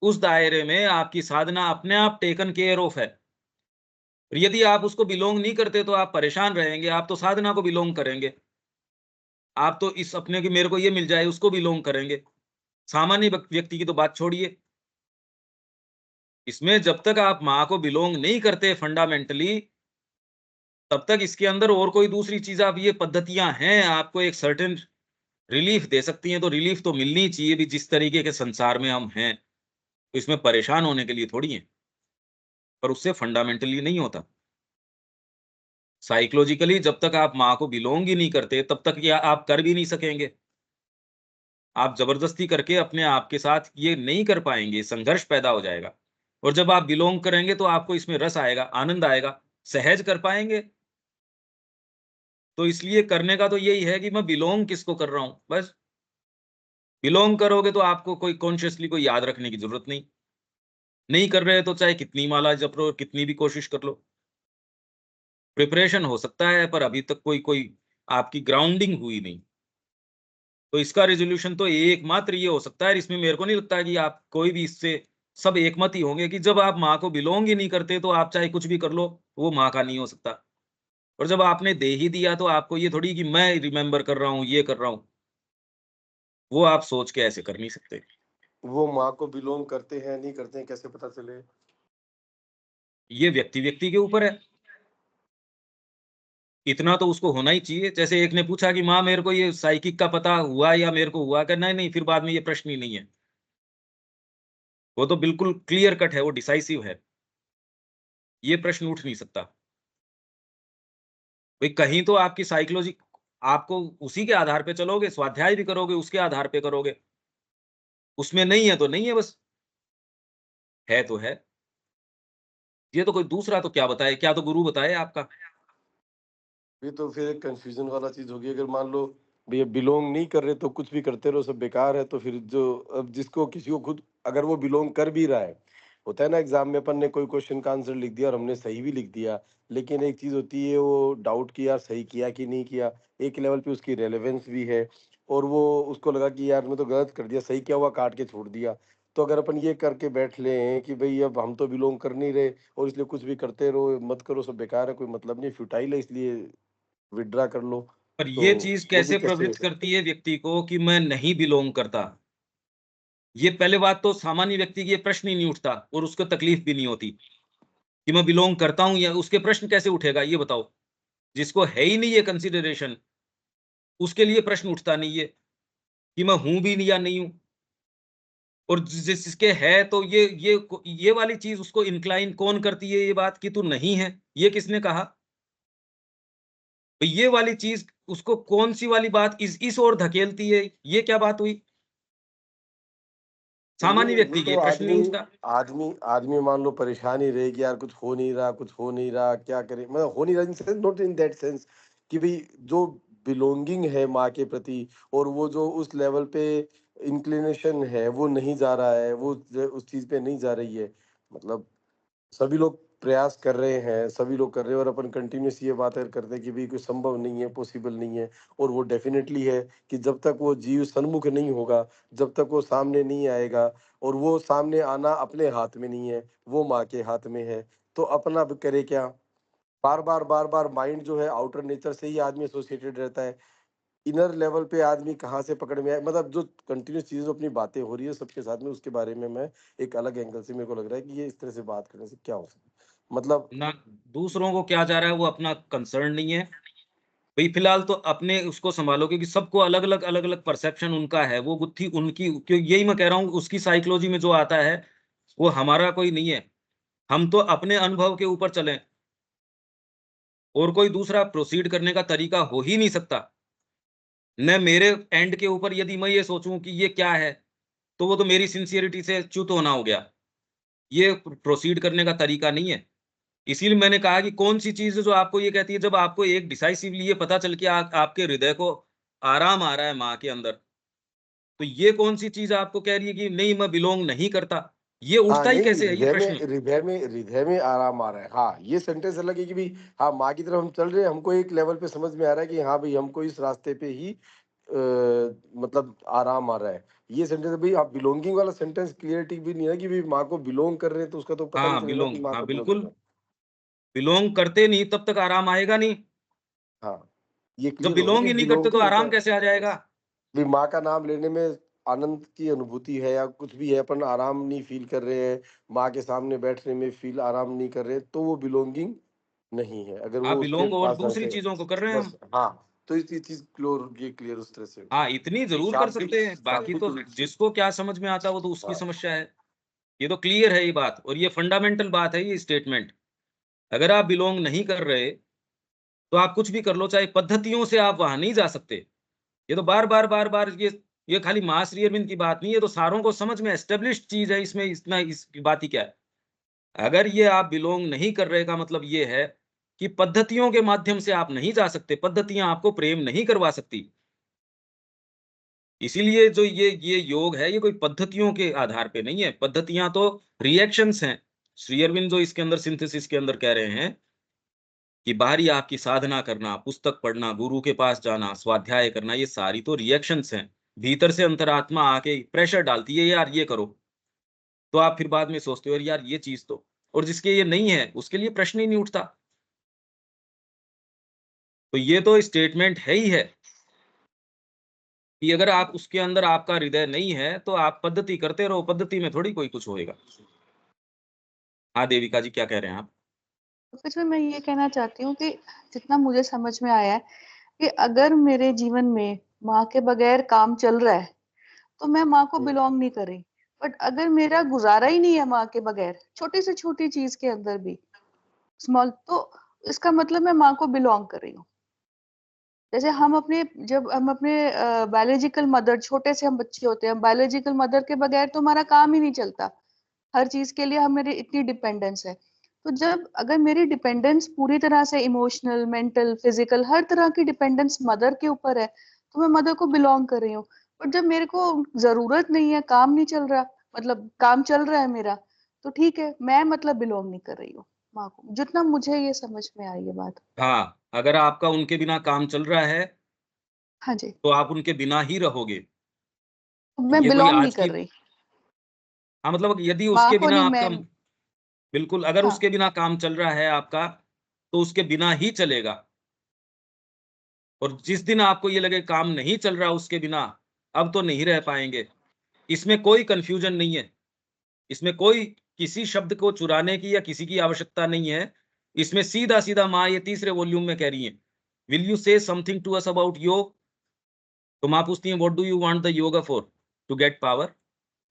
उस दायरे में आपकी साधना अपने आप टेकन केयर ऑफ है। और यदि आप उसको बिलोंग नहीं करते तो आप परेशान रहेंगे, आप तो साधना को बिलोंग करेंगे। आप तो इस अपने की मेरे को ये मिल जाए उसको बिलोंग करेंगे। सामान्य व्यक्ति की तो बात छोड़िए। इसमें जब तक आप माँ को बिलोंग नहीं करते फंडामेंटली, तब तक इसके अंदर और कोई दूसरी चीज़ आप ये पद्धतियाँ हैं, आपको एक सर्टेन रिलीफ दे सकती हैं, तो रिलीफ तो मिलनी ही चाहिए भी जिस तरीके के संसार में हम हैं। तो इसमें परेशान होने के लिए थोड़ी हैं, पर उससे फंडामेंटली नहीं होता। साइकोलॉजिकली जब तक आप माँ को बिलोंग ही नहीं करते, तब तक ये आप कर भी नहीं सकेंगे। आप ज़बरदस्ती करके अपने आप के साथ ये नहीं कर पाएँगे, संघर्ष पैदा हो जाएगा। और जब आप बिलॉन्ग करेंगे तो आपको इसमें रस आएगा, आनंद आएगा, सहज कर पाएँगे। तो इसलिए करने का तो यही है कि मैं बिलॉन्ग किसको कर रहा हूँ, बस। बिलॉन्ग करोगे तो आपको कोई कॉन्शियसली कोई याद रखने की ज़रूरत नहीं। नहीं कर रहे तो चाहे कितनी माला जप लो, कितनी भी कोशिश कर लो। प्रिपरेशन हो सकता है पर अभी तक कोई कोई आपकी ग्राउंडिंग हुई नहीं। तो इसका रिज़ॉल्यूशन तो एकमात्र ये हो सकता है, इसमें मेरे को नहीं लगता कि आप कोई भी इससे सब एकमत ही होंगे कि जब आप माँ को बिलॉन्ग ही नहीं करते, तो आप चाहे कुछ भी कर लो, वो माँ का नहीं हो सकता। और जब आपने दे ही दिया, तो आपको ये थोड़ी कि मैं रिमेंबर कर रहा हूँ, ये कर रहा हूँ, वो आप सोच के ऐसे कर नहीं सकते। वो माँ को बिलॉन्ग करते हैं, नहीं करते हैं, कैसे पता चले? ये व्यक्ति-व्यक्ति के ऊपर है। इतना तो उसको होना ही चाहिए। जैसे एक ने पूछा कि माँ मेरे को ये साइकिक का पता हुआ या मेरे को हुआ? क्या नहीं, नहीं, फिर बाद में ये प्रश्न ही नहीं है। वो तो बिल्कुल क्लियर कट है, वो डिसाइसिव है। ये प्रश्न उठ नहीं सकता। भई कहीं तो आपकी साइकोलॉजी आपको उसी के आधार पे चलोगे, स्वाध्याय भी करोगे, उसके आधार पे करोगे। उसमें नहीं है तो नहीं है बस, है तो है। ये तो कोई दूसरा तो क्या बताए, क्या तो गुरु बताए आपका। ये तो फिर एक कन्फ्यूज़न वाला चीज़ होगी। अगर मान लो भैया बिलॉन्ग नहीं कर रहे तो कुछ भी करते रहो सब बेकार है, तो फिर जो अब जिसको किसी को खुद अगर वो बिलॉन्ग कर भी रहा है, होता है ना एग्ज़ाम में अपन ने कोई क्वेश्चन का आंसर लिख दिया और हमने सही भी लिख दिया, लेकिन एक चीज़ होती है वो डाउट कि यार सही किया कि नहीं किया, एक लेवल पे उसकी रेलेवेंस भी है और वो उसको लगा कि यार मैं तो गलत कर दिया, सही किया हुआ काट के छोड़ दिया। तो अगर अपन ये करके बैठ लें कि भई अब हम तो बिलॉन्ग कर नहीं रहे और इसलिए कुछ भी करते रहो, मत करो सब बेकार है, कोई मतलब नहीं, फ्यूटाइल है इसलिए विथड्रा कर लो, पर तो ये चीज़ वो भी कैसे कैसे? प्रवृत्त करती है व्यक्ति को कि मैं नहीं बिलॉन्ग करता। ये पहले बात तो सामान्य व्यक्ति की ये प्रश्न ही नहीं उठता और उसको तकलीफ भी नहीं होती कि मैं बिलॉन्ग करता हूँ या उसके प्रश्न कैसे उठेगा ये बताओ? जिसको है ही नहीं ये कंसिडरेशन, उसके लिए प्रश्न उठता नहीं है कि मैं हूँ भी नहीं या नहीं हूँ। और जिसके है तो ये वाली चीज़ उसको इंक्लाइन कौन करती है ये बात कि तू नहीं है, ये किसने कहा? तो ये वाली चीज़ उसको कौन-सी वाली बात इस ओर धकेलती है, ये क्या बात हुई? सामान्य नहीं, वो व्यक्ति की तो ये प्रश्न नहीं आदमी उठता। आदमी आदमी मान लो परेशान ही रहे कि यार कुछ हो नहीं रहा, कुछ हो नहीं रहा, क्या करें? मतलब हो नहीं रहा in sense, not in that sense कि भई जो बिलॉन्गिंग है माँ के प्रति और वो जो उस लेवल पे इंक्लिनेशन है, वो नहीं जा रहा है, वो ज उस चीज़ पे नहीं जा रही है। मतलब सभी लोग प्रयास कर रहे हैं, सभी लोग कर रहे हैं और अपन कंटिन्यूअस ये बात अगर करते हैं कि भई कोई संभव नहीं है, पॉसिबल नहीं है और वो डेफ़िनेटली है कि जब तक वो जीव सन्मुख नहीं होगा, जब तक वो सामने नहीं आएगा और वो सामने आना अपने हाथ में नहीं है, वो माँ के हाथ में है, तो अपना अब करे क्या? बार-बार, बार-बार माइंड जो है आउटर नेचर से ही आदमी एसोसिएटेड रहता है। इनर लेवल पे आदमी कहाँ से पकड़ में आए, मतलब जो कंटिन्यूअस चीज़ें जो अपनी बातें हो रही है सबके साथ में, उसके बारे में मैं एक अलग एंगल से मेरे को लग रहा है कि ये इस तरह से बात करने से क्या हो सकता है। मतलब ना दूसरों को क्या जा रहा है वो अपना कंसर्न नहीं है। भई फिलहाल तो अपने उसको सँभालो क्योंकि सबको अलग-अलग परसेप्शन उनका है, वो गुत्थी उनकी क्यों यही मैं कह रहा हूँ उसकी साइकोलॉजी में जो आता है, वो हमारा कोई नहीं है। हम तो अपने अनुभव के ऊपर चलें और कोई दूसरा प्रोसीड करने का तरीका हो ही नहीं सकता। न मेरे एंड के ऊपर यदि मैं ये सोचूं कि ये क्या है, तो वो तो मेरी सिंसियरिटी से च्युत होना हो गया। ये प्रोसीड करने का तरीका नहीं है। इसीलिए मैंने कहा कि कौन सी चीज है जो आपको ये कहती है, जब आपको एक डिसाइसिवली ये पता चल के आपके हृदय को आराम आ रहा है माँ के अंदर, तो ये कौन सी चीज आपको कह रही है कि नहीं मैं बिलोंग नहीं करता? ये हाँ, उठता ही नहीं, कैसे है ये प्रश्न? हृदय में आराम आ रहा है। हाँ, ये सेंटेंस अलग है कि भाई हाँ, माँ की तरफ हम चल रहे हैं, हमको एक लेवल पे समझ में आ रहा है कि हाँ भाई हमको इस रास्ते पे ही मतलब आराम आ रहा है। ये सेंटेंस भाई आप बिलोंगिंग वाला सेंटेंस क्लियरिटी भी नहीं है कि भाई माँ को बिलोंग कर रहे हैं तो उसका तो पता नहीं हाँ चलेगा कि बिलोंग, माँ हाँ को बिलोंग कर बिल्कुल। रहा है। बिलोंग करते नहीं तब तक आराम आएगा नहीं। हाँ, ये जब क्लियर हो गया बिलोंग कि ही नहीं करते तो बिलोंगिंग आराम होता कैसे आ है। जाएगा? भी माँ का नाम लेने में आनंद की अनुभूति है या कुछ भी है, अपन आराम नहीं फील कर रहे हैं, माँ के सामने बैठने में फील आराम नहीं कर रहे, तो वो बिलोंगिंग नहीं है। अगर आप वो उसके बिलोंग और पास दूसरी ऐसे चीजों को कर रहे हैं बस हम। हाँ, तो ये चीज क्लियर, ये क्लियर उस तरह से हो हाँ, गया। इतनी जरूर कर शाब्दिक सकते हैं, बाकी शाब्दिक तो रूप से। जिसको क्या समझ में आता है वो तो उसकी हाँ, समस्या है। ये तो क्लियर है ये बात, और ये फंडामेंटल बात है ये स्टेटमेंट। अगर आप बिलोंग नहीं कर रहे तो आप कुछ भी कर लो, चाहे पद्धतियों से आप वहां नहीं जा सकते। ये तो बार बार ये खाली मां श्री अरविंद की बात नहीं, ये तो सारों को समझ में एस्टेब्लिश्ड चीज है, इसमें इतना इसकी बात ही क्या है? अगर ये आप बिलोंग नहीं कर रहे का मतलब ये है कि पद्धतियों के माध्यम से आप नहीं जा सकते, पद्धतियां आपको प्रेम नहीं करवा सकती। इसीलिए जो ये योग है, ये कोई पद्धतियों के आधार पे नहीं है, पद्धतियां तो रिएक्शंस हैं। श्री अरविंद जो इसके अंदर सिंथेसिस के अंदर कह रहे हैं कि बाहरी आपकी साधना करना, पुस्तक पढ़ना, गुरु के पास जाना, स्वाध्याय करना, ये सारी तो रिएक्शंस हैं। भीतर से अंतरात्मा आके प्रेशर डालती है, यार ये करो, तो आप फिर बाद में सोचते हो यार ये चीज तो, और जिसके ये नहीं है उसके लिए प्रश्न ही नहीं उठता। तो ये तो स्टेटमेंट है ही है कि अगर आप उसके अंदर आपका हृदय नहीं है तो आप पद्धति करते रहो, पद्धति में थोड़ी कोई कुछ होएगा। हाँ देविका जी, क्या कह रहे हैं आप? तो फिर मैं ये कहना चाहती हूँ कि जितना मुझे समझ में आया है कि अगर मेरे जीवन में माँ के बगैर काम चल रहा है तो मैं माँ को बिलोंग नहीं कर रही। बट अगर मेरा गुजारा ही नहीं है माँ के बगैर, छोटी से छोटी चीज के अंदर भी स्मॉल, तो इसका मतलब मैं माँ को बिलोंग कर रही हूँ। जैसे जब हम अपने बायोलॉजिकल मदर, छोटे से हम बच्चे होते हैं, बायोलॉजिकल मदर के बगैर तो हमारा काम ही नहीं चलता। हर चीज के लिए हमारी इतनी डिपेंडेंस है। तो जब अगर मेरी डिपेंडेंस पूरी तरह से इमोशनल, मेंटल, फिजिकल, हर तरह की डिपेंडेंस मदर के ऊपर है, तो मैं मदर को बिलोंग कर रही हूँ। पर जब मेरे को जरूरत नहीं है, काम नहीं चल रहा, मतलब काम चल रहा है मेरा, तो ठीक है, मैं मतलब बिलोंग नहीं कर रही हूँ माँ को। जितना मुझे ये समझ में आई ये बात। हाँ, अगर आपका उनके बिना काम चल रहा है हाँ जी, तो आप उनके बिना ही रहोगे। मैं ये कोई बिलोंग नहीं आज की, कर रही हाँ मतलब यदि माँ उसके को, बिना नहीं आपका, मैं। बिल्कुल अगर हाँ, उसके बिना काम चल रहा है आपका, तो उसके बिना ही चलेगा। और जिस दिन आपको ये लगे काम नहीं चल रहा उसके बिना, अब तो नहीं रह पाएंगे, इसमें कोई कंफ्यूजन नहीं है। इसमें कोई किसी शब्द को चुराने की या किसी की आवश्यकता नहीं है। इसमें सीधा सीधा माँ ये तीसरे वॉल्यूम में कह रही है, will you say something to us about yoga? तो माँ पूछती है, what do you want the yoga for? To get power,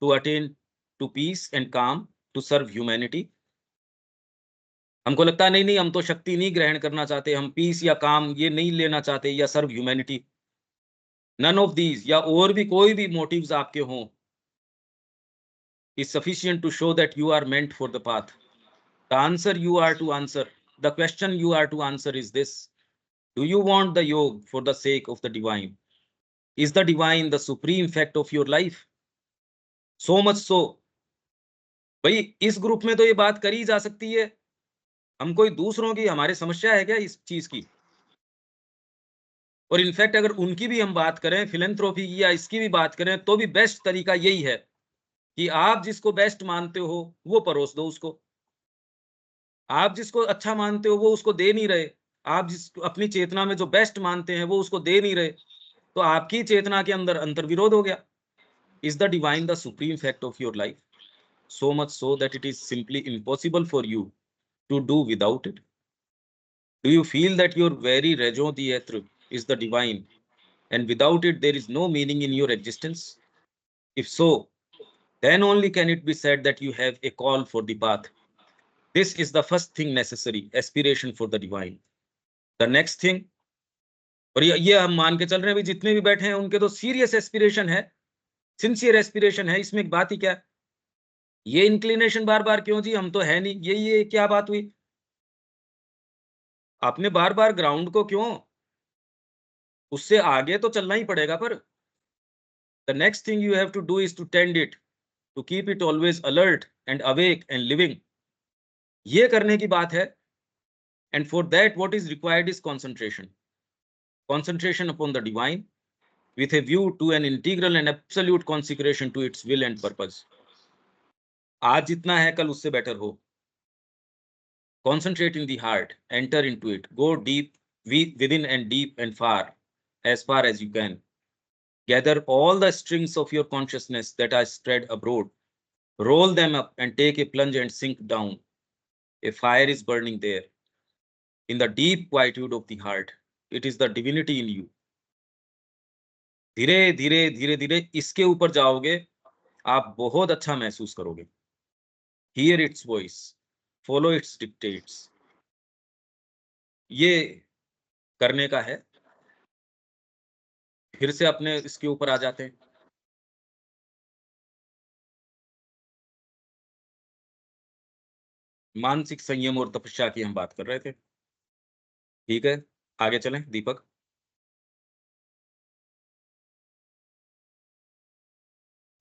to attend to peace and calm, to serve humanity. हमको लगता है नहीं नहीं, हम तो शक्ति नहीं ग्रहण करना चाहते, हम पीस या काम ये नहीं लेना चाहते, या serve humanity. None of these या और भी कोई भी मोटिव्स आपके हों is sufficient to show that you are meant for the path. The answer you are to answer, the question you are to answer is this: do you want the yoga for the sake of the divine? Is the divine the supreme fact of your life? So much so, भाई इस group में तो ये बात करी जा सकती है। हम कोई दूसरों की, हमारे समस्या है क्या इस चीज की? और इनफैक्ट अगर उनकी भी हम बात करें, फिलेंथ्रोपी की या इसकी भी बात करें, तो भी बेस्ट तरीका यही है कि आप जिसको बेस्ट मानते हो वो परोस दो उसको। आप जिसको अच्छा मानते हो वो उसको दे नहीं रहे, आप जिस अपनी चेतना में जो बेस्ट मानते हैं वो उसको दे नहीं रहे, तो आपकी चेतना के अंदर अंतर्विरोध हो गया। Is the divine the supreme fact of your life? So much so that it is simply impossible for you to do without it? Do you feel that your very raison d'être is the divine, and without it there is no meaning in your existence? If so, then only can it be said that you have a call for the path. This is the first thing necessary, aspiration for the divine. The next thing, और ये हम मान के चल रहे हैं भी जितने भी बैठे हैं उनके तो सीरियस एस्पिरेशन है, सिंसियर एस्पिरेशन है। इसमें एक बात ही क्या है, ये इंक्लिनेशन बार बार क्यों जी, हम तो है नहीं, ये क्या बात हुई? आपने बार बार ग्राउंड को क्यों, उससे आगे तो चलना ही पड़ेगा। पर the next thing you have to do is to tend it, to keep it always alert and awake and living, ये करने की बात है। And for that what is required is concentration, concentration upon the divine with a view to an integral and absolute consecration to its will and purpose. आज जितना है कल उससे बेटर हो। Concentrate in the heart, enter into it, go deep within and deep and far as you can. Gather all the strings of your consciousness that are spread abroad, roll them up and take a plunge and sink down. A fire is burning there. In the deep quietude of the heart, it is the divinity in you. धीरे धीरे धीरे धीरे इसके ऊपर जाओगे, आप बहुत अच्छा महसूस करोगे। Hear its voice, follow its dictates. ये करने का है। फिर से अपने इसके ऊपर आ जाते हैं। मानसिक संयम और तपस्या की हम बात कर रहे थे, ठीक है, आगे चलें दीपक।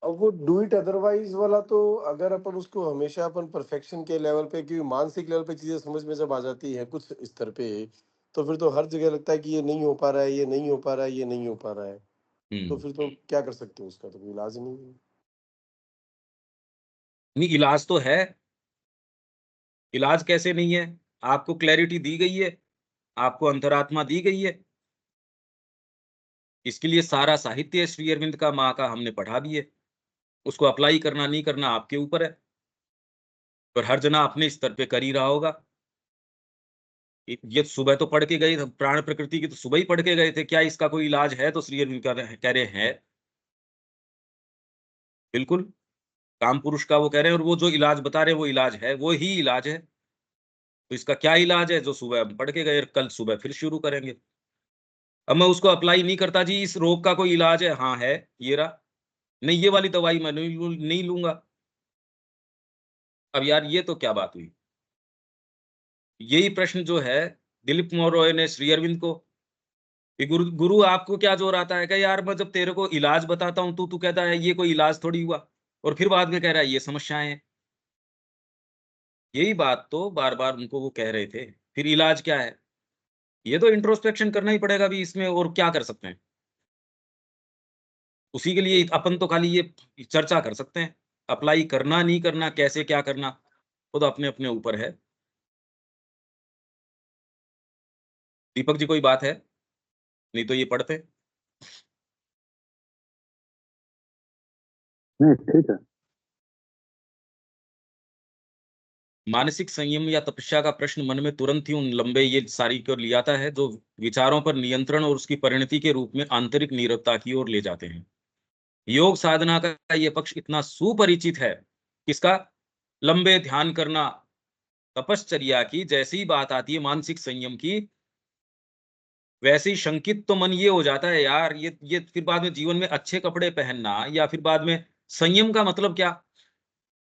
अब वो डू इट अदरवाइज वाला तो अगर अपन उसको हमेशा अपन परफेक्शन के लेवल पे, क्योंकि मानसिक लेवल पे चीजें समझ में जब आ जाती है कुछ स्तर पे, तो फिर तो हर जगह लगता है कि ये नहीं हो पा रहा है, ये नहीं हो पा रहा है, ये नहीं हो पा रहा है। तो फिर तो क्या कर सकते हैं, उसका तो कोई इलाज ही नहीं है। नहीं, इलाज तो है। इलाज कैसे नहीं है? आपको क्लैरिटी दी गई है, आपको अंतरात्मा दी गई है, इसके लिए सारा साहित्य श्री अरविंद का, माँ का, हमने पढ़ा भी है। उसको अप्लाई करना नहीं करना आपके ऊपर है, पर हर जना अपने स्तर पे कर ही रहा होगा। ये सुबह तो पढ़ के गए, प्राण प्रकृति की तो सुबह ही पढ़ के गए थे, क्या इसका कोई इलाज है? तो श्री अरविंद कह रहे हैं बिल्कुल, काम पुरुष का वो कह रहे हैं, और वो जो इलाज बता रहे हैं वो इलाज है, वो ही इलाज है। तो इसका क्या इलाज है? जो सुबह हम पढ़ के गए, कल सुबह फिर शुरू करेंगे। अब मैं उसको अप्लाई नहीं करता जी, इस रोग का कोई इलाज है? हाँ है, ये रहा। नहीं, ये वाली दवाई मैं नहीं लूंगा। अब यार ये तो क्या बात हुई? यही प्रश्न जो है दिलीप मोरॉय ने श्री अरविंद को, कि गुरु गुरु आपको क्या जोर आता है? क्या यार मैं जब तेरे को इलाज बताता हूं तू कहता है ये कोई इलाज थोड़ी हुआ, और फिर बाद में कह रहा है ये समस्याएं हैं। यही बात तो बार बार उनको वो कह रहे थे, फिर इलाज क्या है? ये तो इंट्रोस्पेक्शन करना ही पड़ेगा भी इसमें, और क्या कर सकते हैं? उसी के लिए अपन तो खाली ये चर्चा कर सकते हैं, अप्लाई करना नहीं करना, कैसे क्या करना, वो तो अपने अपने ऊपर है। दीपक जी कोई बात है? नहीं तो ये पढ़ते। नहीं ठीक है। मानसिक संयम या तपस्या का प्रश्न मन में तुरंत ही उन लंबे ये सारी की ओर ले आता है जो विचारों पर नियंत्रण और उसकी परिणति के रूप में आंतरिक नीरवता की ओर ले जाते हैं। योग साधना का ये पक्ष इतना सुपरिचित है, किसका? लंबे ध्यान करना, तपश्चर्या की। जैसी ही बात आती है मानसिक संयम की, वैसे ही शंकित तो मन ये हो जाता है, यार ये फिर बाद में जीवन में अच्छे कपड़े पहनना, या फिर बाद में संयम का मतलब क्या?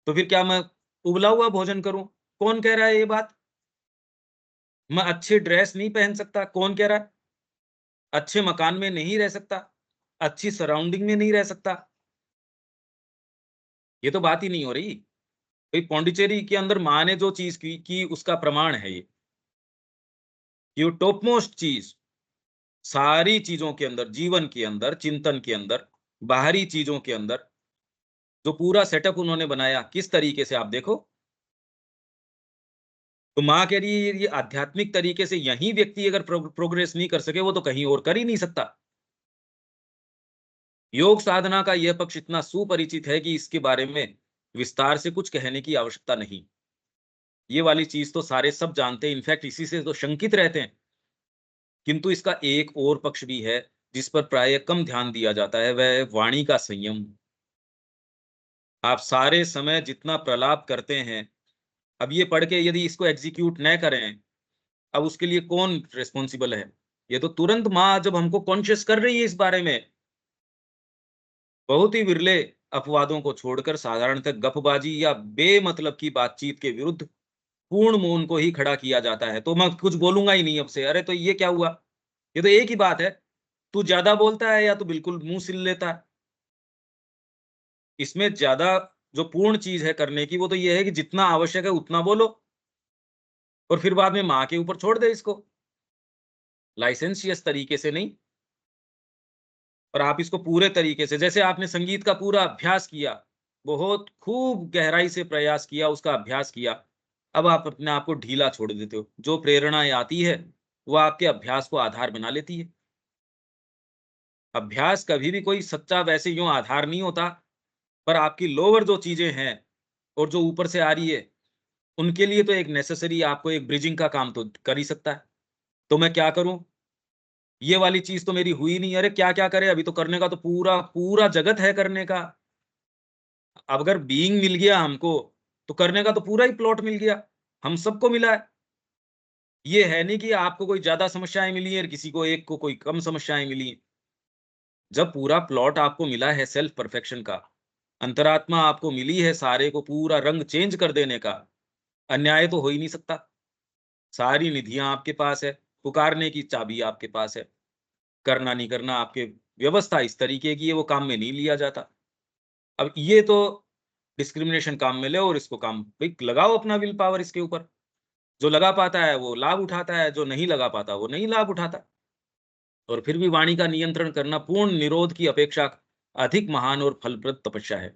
तो फिर क्या मैं उबला हुआ भोजन करूं? कौन कह रहा है ये बात? मैं अच्छे ड्रेस नहीं पहन सकता? कौन कह रहा है? अच्छे मकान में नहीं रह सकता? अच्छी सराउंडिंग में नहीं रह सकता? ये तो बात ही नहीं हो रही। भाई पौंडीचेरी के अंदर माँ ने जो चीज की उसका प्रमाण है ये टॉप मोस्ट चीज। सारी चीजों के अंदर, जीवन के अंदर, चिंतन के अंदर, बाहरी चीजों के अंदर जो पूरा सेटअप उन्होंने बनाया, किस तरीके से आप देखो। तो माँ कह रही है ये आध्यात्मिक तरीके से यही व्यक्ति अगर प्रोग्रेस नहीं कर सके, वो तो कहीं और कर ही नहीं सकता। योग साधना का यह पक्ष इतना सुपरिचित है कि इसके बारे में विस्तार से कुछ कहने की आवश्यकता नहीं। ये वाली चीज तो सारे सब जानते हैं, इनफैक्ट इसी से तो शंकित रहते हैं। किंतु इसका एक और पक्ष भी है जिस पर प्राय कम ध्यान दिया जाता है, वह है वाणी का संयम। आप सारे समय जितना प्रलाप करते हैं, अब ये पढ़ के यदि इसको एग्जीक्यूट न करें, अब उसके लिए कौन रिस्पॉन्सिबल है? ये तो तुरंत माँ जब हमको कॉन्शियस कर रही है इस बारे में, बहुत ही विरले अपवादों को छोड़कर साधारणतः गपबाजी या बेमतलब की बातचीत के विरुद्ध पूर्ण मौन को ही खड़ा किया जाता है। तो मैं कुछ बोलूंगा ही नहीं अब से। अरे तो ये क्या हुआ? ये तो एक ही बात है, तू ज्यादा बोलता है या तो बिल्कुल मुंह सिल लेता है। इसमें ज्यादा जो पूर्ण चीज है करने की, वो तो ये है कि जितना आवश्यक है उतना बोलो और फिर बाद में माँ के ऊपर छोड़ दे इसको, लाइसेंसियस तरीके से नहीं। और आप इसको पूरे तरीके से, जैसे आपने संगीत का पूरा अभ्यास किया, बहुत खूब गहराई से प्रयास किया, उसका अभ्यास किया, अब आप अपने आप को ढीला छोड़ देते हो। जो प्रेरणाएं आती है वो आपके अभ्यास को आधार बना लेती है। अभ्यास कभी भी कोई सच्चा वैसे यूं आधार नहीं होता, पर आपकी लोअर जो चीजें हैं और जो ऊपर से आ रही है, उनके लिए तो एक नेसेसरी आपको एक ब्रिजिंग का काम तो कर ही सकता है। तो मैं क्या करूं? ये वाली चीज तो मेरी हुई नहीं। अरे क्या क्या करे, अभी तो करने का तो पूरा पूरा जगत है करने का। अब अगर बीइंग मिल गया हमको, तो करने का तो पूरा ही प्लॉट मिल गया, हम सबको मिला है। ये है नहीं कि आपको कोई ज्यादा समस्याएं मिली है और किसी को एक को कोई कम समस्याएं मिली हैं। जब पूरा प्लॉट आपको मिला है सेल्फ परफेक्शन का, अंतरात्मा आपको मिली है सारे को पूरा रंग चेंज कर देने का, अन्याय तो हो ही नहीं सकता। सारी निधियां आपके पास है, पुकारने की चाबी आपके पास है, करना नहीं करना आपके व्यवस्था इस तरीके की है, वो काम में नहीं लिया जाता। अब ये तो डिस्क्रिमिनेशन काम में ले और इसको काम भाई लगाओ अपना विल पावर इसके ऊपर। जो लगा पाता है वो लाभ उठाता है, जो नहीं लगा पाता वो नहीं लाभ उठाता। और फिर भी वाणी का नियंत्रण करना पूर्ण निरोध की अपेक्षा अधिक महान और फलप्रद तपस्या है।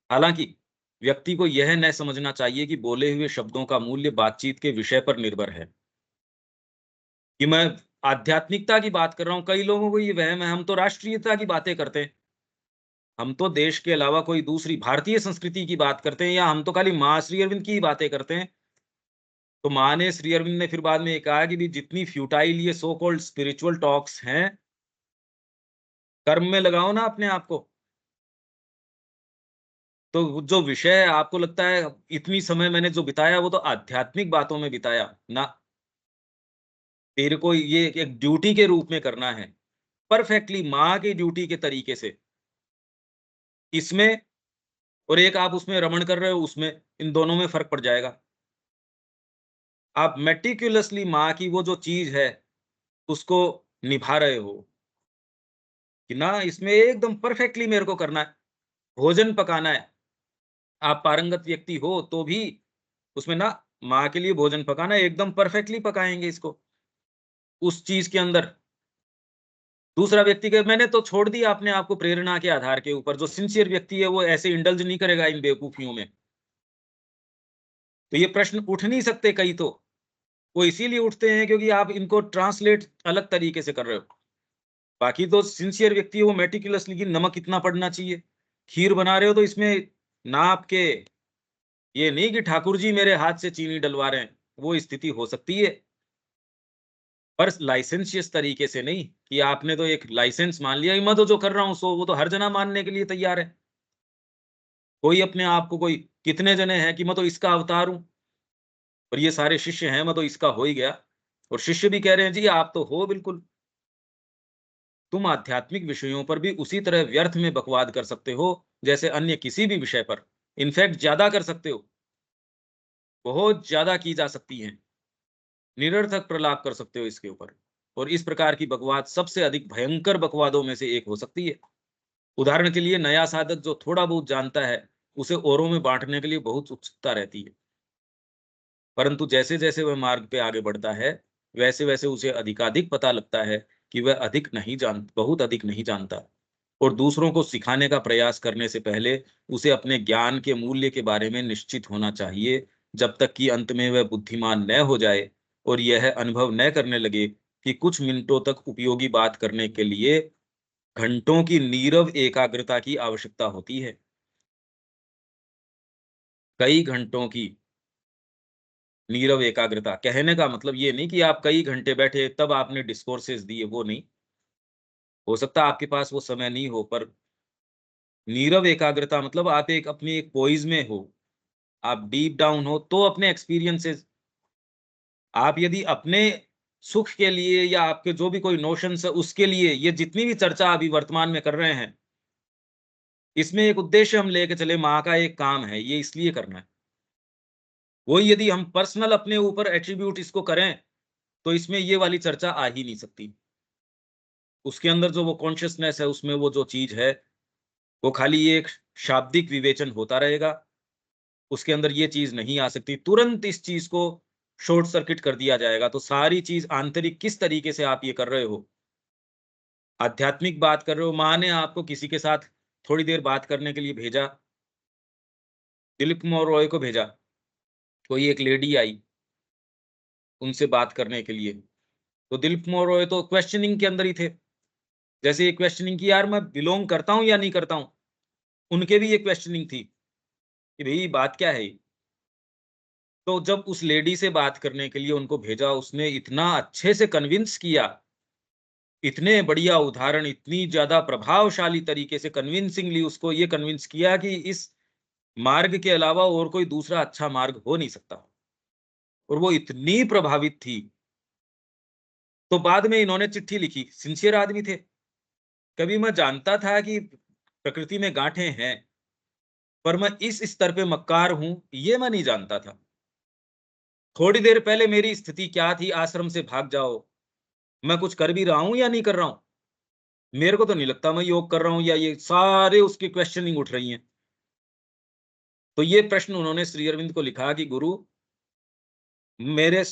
हालांकि व्यक्ति को यह न समझना चाहिए कि बोले हुए शब्दों का मूल्य बातचीत के विषय पर निर्भर है। कि मैं आध्यात्मिकता की बात कर रहा हूं, कई लोगों को ये वहम है हम तो राष्ट्रीयता की बातें करते हैं, हम तो देश के अलावा कोई दूसरी भारतीय संस्कृति की बात करते हैं, या हम तो खाली माँ श्री अरविंद की ही बातें करते हैं। तो माँ ने, श्री अरविंद ने फिर बाद में ये कहा कि भी जितनी फ्यूटाइल ये सो कॉल्ड स्पिरिचुअल टॉक्स हैं, कर्म में लगाओ ना अपने आप को। तो जो विषय है आपको लगता है इतनी समय मैंने जो बिताया वो तो आध्यात्मिक बातों में बिताया ना, तेरे को ये एक ड्यूटी के रूप में करना है, परफेक्टली माँ की ड्यूटी के तरीके से इसमें, और एक आप उसमें रमण कर रहे हो उसमें, इन दोनों में फर्क पड़ जाएगा। आप मेटिकुलसली माँ की वो जो चीज है उसको निभा रहे हो कि ना, इसमें एकदम परफेक्टली मेरे को करना है, भोजन पकाना है। आप पारंगत व्यक्ति हो तो भी उसमें ना, माँ के लिए भोजन पकाना है, एकदम परफेक्टली पकाएंगे इसको उस चीज के अंदर। दूसरा व्यक्ति के मैंने तो छोड़ दिया अपने आप को प्रेरणा के आधार के ऊपर। जो सिंसियर व्यक्ति है वो ऐसे इंडल्ज नहीं करेगा इन बेवकूफियों में। तो ये प्रश्न उठ नहीं सकते कई तो, वो इसीलिए उठते हैं क्योंकि आप इनको ट्रांसलेट अलग तरीके से कर रहे हो। बाकी तो सिंसियर व्यक्ति है वो मेटिकुलसली कि नमक कितना पड़ना चाहिए, खीर बना रहे हो तो इसमें नाप के, ये नहीं कि ठाकुर जी मेरे हाथ से चीनी डलवा रहे हैं, वो स्थिति हो सकती है पर लाइसेंसियस तरीके से नहीं कि आपने तो एक लाइसेंस मान लिया, मैं तो जो कर रहा हूं सो वो तो हर जना मानने के लिए तैयार है। कोई अपने आप को, कोई कितने जने हैं कि मैं तो इसका अवतार हूं और ये सारे शिष्य हैं, मैं तो इसका हो ही गया। और शिष्य भी कह रहे हैं जी आप तो हो बिल्कुल। तुम आध्यात्मिक विषयों पर भी उसी तरह व्यर्थ में बकवाद कर सकते हो जैसे अन्य किसी भी विषय पर, इनफैक्ट ज्यादा कर सकते हो, बहुत ज्यादा की जा सकती हैं, निरर्थक प्रलाप कर सकते हो इसके ऊपर। और इस प्रकार की बकवाद सबसे अधिक भयंकर बकवादों में से एक हो सकती है। उदाहरण के लिए नया साधक जो थोड़ा बहुत जानता है उसे औरों में बांटने के लिए बहुत उत्सुकता रहती है, परंतु जैसे जैसे वह मार्ग पे आगे बढ़ता है वैसे वैसे उसे अधिकाधिक पता लगता है कि वह बहुत अधिक नहीं जानता। और दूसरों को सिखाने का प्रयास करने से पहले उसे अपने ज्ञान के मूल्य के बारे में निश्चित होना चाहिए, जब तक कि अंत में वह बुद्धिमान न हो जाए और यह अनुभव न करने लगे कि कुछ मिनटों तक उपयोगी बात करने के लिए घंटों की नीरव एकाग्रता की आवश्यकता होती है। कई घंटों की नीरव एकाग्रता कहने का मतलब ये नहीं कि आप कई घंटे बैठे तब आपने डिस्कोर्सेस दिए, वो नहीं। हो सकता है आपके पास वो समय नहीं हो, पर नीरव एकाग्रता मतलब आप एक अपनी एक पोइज में हो, आप डीप डाउन हो तो अपने एक्सपीरियंसेस, आप यदि अपने सुख के लिए या आपके जो भी कोई नोशंस है उसके लिए ये जितनी भी चर्चा अभी वर्तमान में कर रहे हैं, इसमें एक उद्देश्य हम लेके चले, माँ का एक काम है, ये इसलिए करना है। वो यदि हम पर्सनल अपने ऊपर एट्रीब्यूट इसको करें, तो इसमें ये वाली चर्चा आ ही नहीं सकती। उसके अंदर जो वो कॉन्शियसनेस है, उसमें वो जो चीज है, वो खाली एक शाब्दिक विवेचन होता रहेगा। उसके अंदर ये चीज नहीं आ सकती। तुरंत इस चीज को शॉर्ट सर्किट कर दिया जाएगा। तो सारी चीज आंतरिक किस तरीके से आप ये कर रहे हो, आध्यात्मिक बात कर रहे हो, माँ ने आपको किसी के साथ थोड़ी देर बात करने के लिए भेजा, दिलीप कुमार रॉय को भेजा, कोई एक लेडी आई उनसे बात करने के लिए, तो दिलीप कुमार रॉय तो क्वेश्चनिंग के अंदर ही थे। जैसे ये क्वेश्चनिंग की, यार मैं बिलोंग करता हूं या नहीं करता हूं, उनके भी ये क्वेश्चनिंग थी कि भाई बात क्या है। तो जब उस लेडी से बात करने के लिए उनको भेजा, उसने इतना अच्छे से कन्विंस किया, इतने बढ़िया उदाहरण, इतनी ज्यादा प्रभावशाली तरीके से कन्विंसिंगली उसको ये कन्विंस किया कि इस मार्ग के अलावा और कोई दूसरा अच्छा मार्ग हो नहीं सकता। और वो इतनी प्रभावित थी, तो बाद में इन्होंने चिट्ठी लिखी। सिंसियर आदमी थे। कभी मैं जानता था कि प्रकृति में गांठें हैं, पर मैं इस स्तर पे मक्कार हूं ये मैं नहीं जानता था। थोड़ी देर पहले मेरी स्थिति क्या थी, आश्रम से भाग जाओ, मैं कुछ कर भी रहा हूं या नहीं कर रहा हूं, मेरे को तो नहीं लगता मैं योग कर रहा हूं, या ये सारे उसकी क्वेश्चनिंग उठ रही हैं। तो ये प्रश्न उन्होंने श्री अरविंद को लिखा कि गुरु, मेरे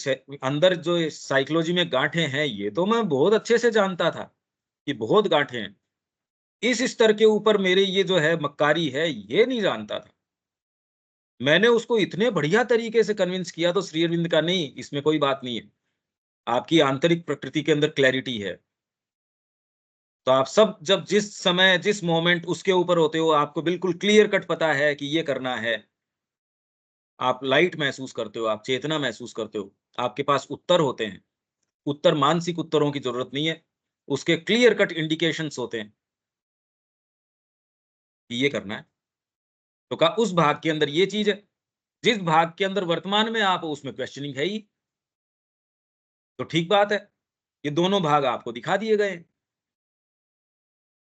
अंदर जो साइकोलॉजी में गांठें हैं, ये तो मैं बहुत अच्छे से जानता था कि बहुत गांठें हैं। इस स्तर के ऊपर मेरे ये जो है मक्कारी है, ये नहीं जानता था। मैंने उसको इतने बढ़िया तरीके से कन्विंस किया, तो श्री अरविंद का नहीं, इसमें कोई बात नहीं है, आपकी आंतरिक प्रकृति के अंदर क्लैरिटी है। तो आप सब जब जिस समय जिस मोमेंट उसके ऊपर होते हो, आपको बिल्कुल क्लियर कट पता है कि ये करना है। आप लाइट महसूस करते हो, आप चेतना महसूस करते हो, आपके पास उत्तर होते हैं। उत्तर, मानसिक उत्तरों की जरूरत नहीं है, उसके क्लियर कट इंडिकेशंस होते हैं कि ये करना है। तो का उस भाग के अंदर ये चीज है, जिस भाग के अंदर वर्तमान में आप, उसमें क्वेश्चनिंग है ही। तो ठीक बात है, ये दोनों भाग आपको दिखा दिए गए हैं।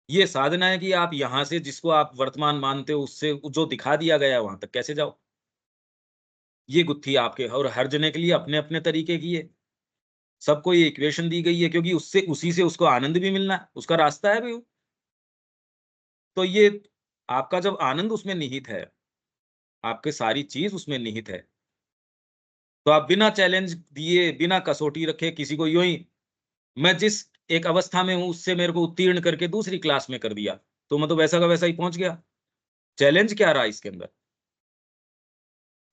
ये साधना है कि आप यहां से जिसको आप वर्तमान मानते हो, उससे जो दिखा दिया गया वहां तक कैसे जाओ। ये गुत्थी आपके और हर जने के लिए अपने अपने तरीके की है। सबको ये इक्वेशन दी गई है, क्योंकि उससे उसी से उसको आनंद भी मिलना है, उसका रास्ता है भी वो। तो ये आपका जब आनंद उसमें निहित है, आपके सारी चीज उसमें निहित है, तो आप बिना चैलेंज दिए, बिना कसौटी रखे, किसी को यूं ही, मैं जिस एक अवस्था में हूं उससे मेरे को उत्तीर्ण करके दूसरी क्लास में कर दिया, तो मैं तो वैसा का वैसा ही पहुंच गया। चैलेंज क्या रहा इसके अंदर?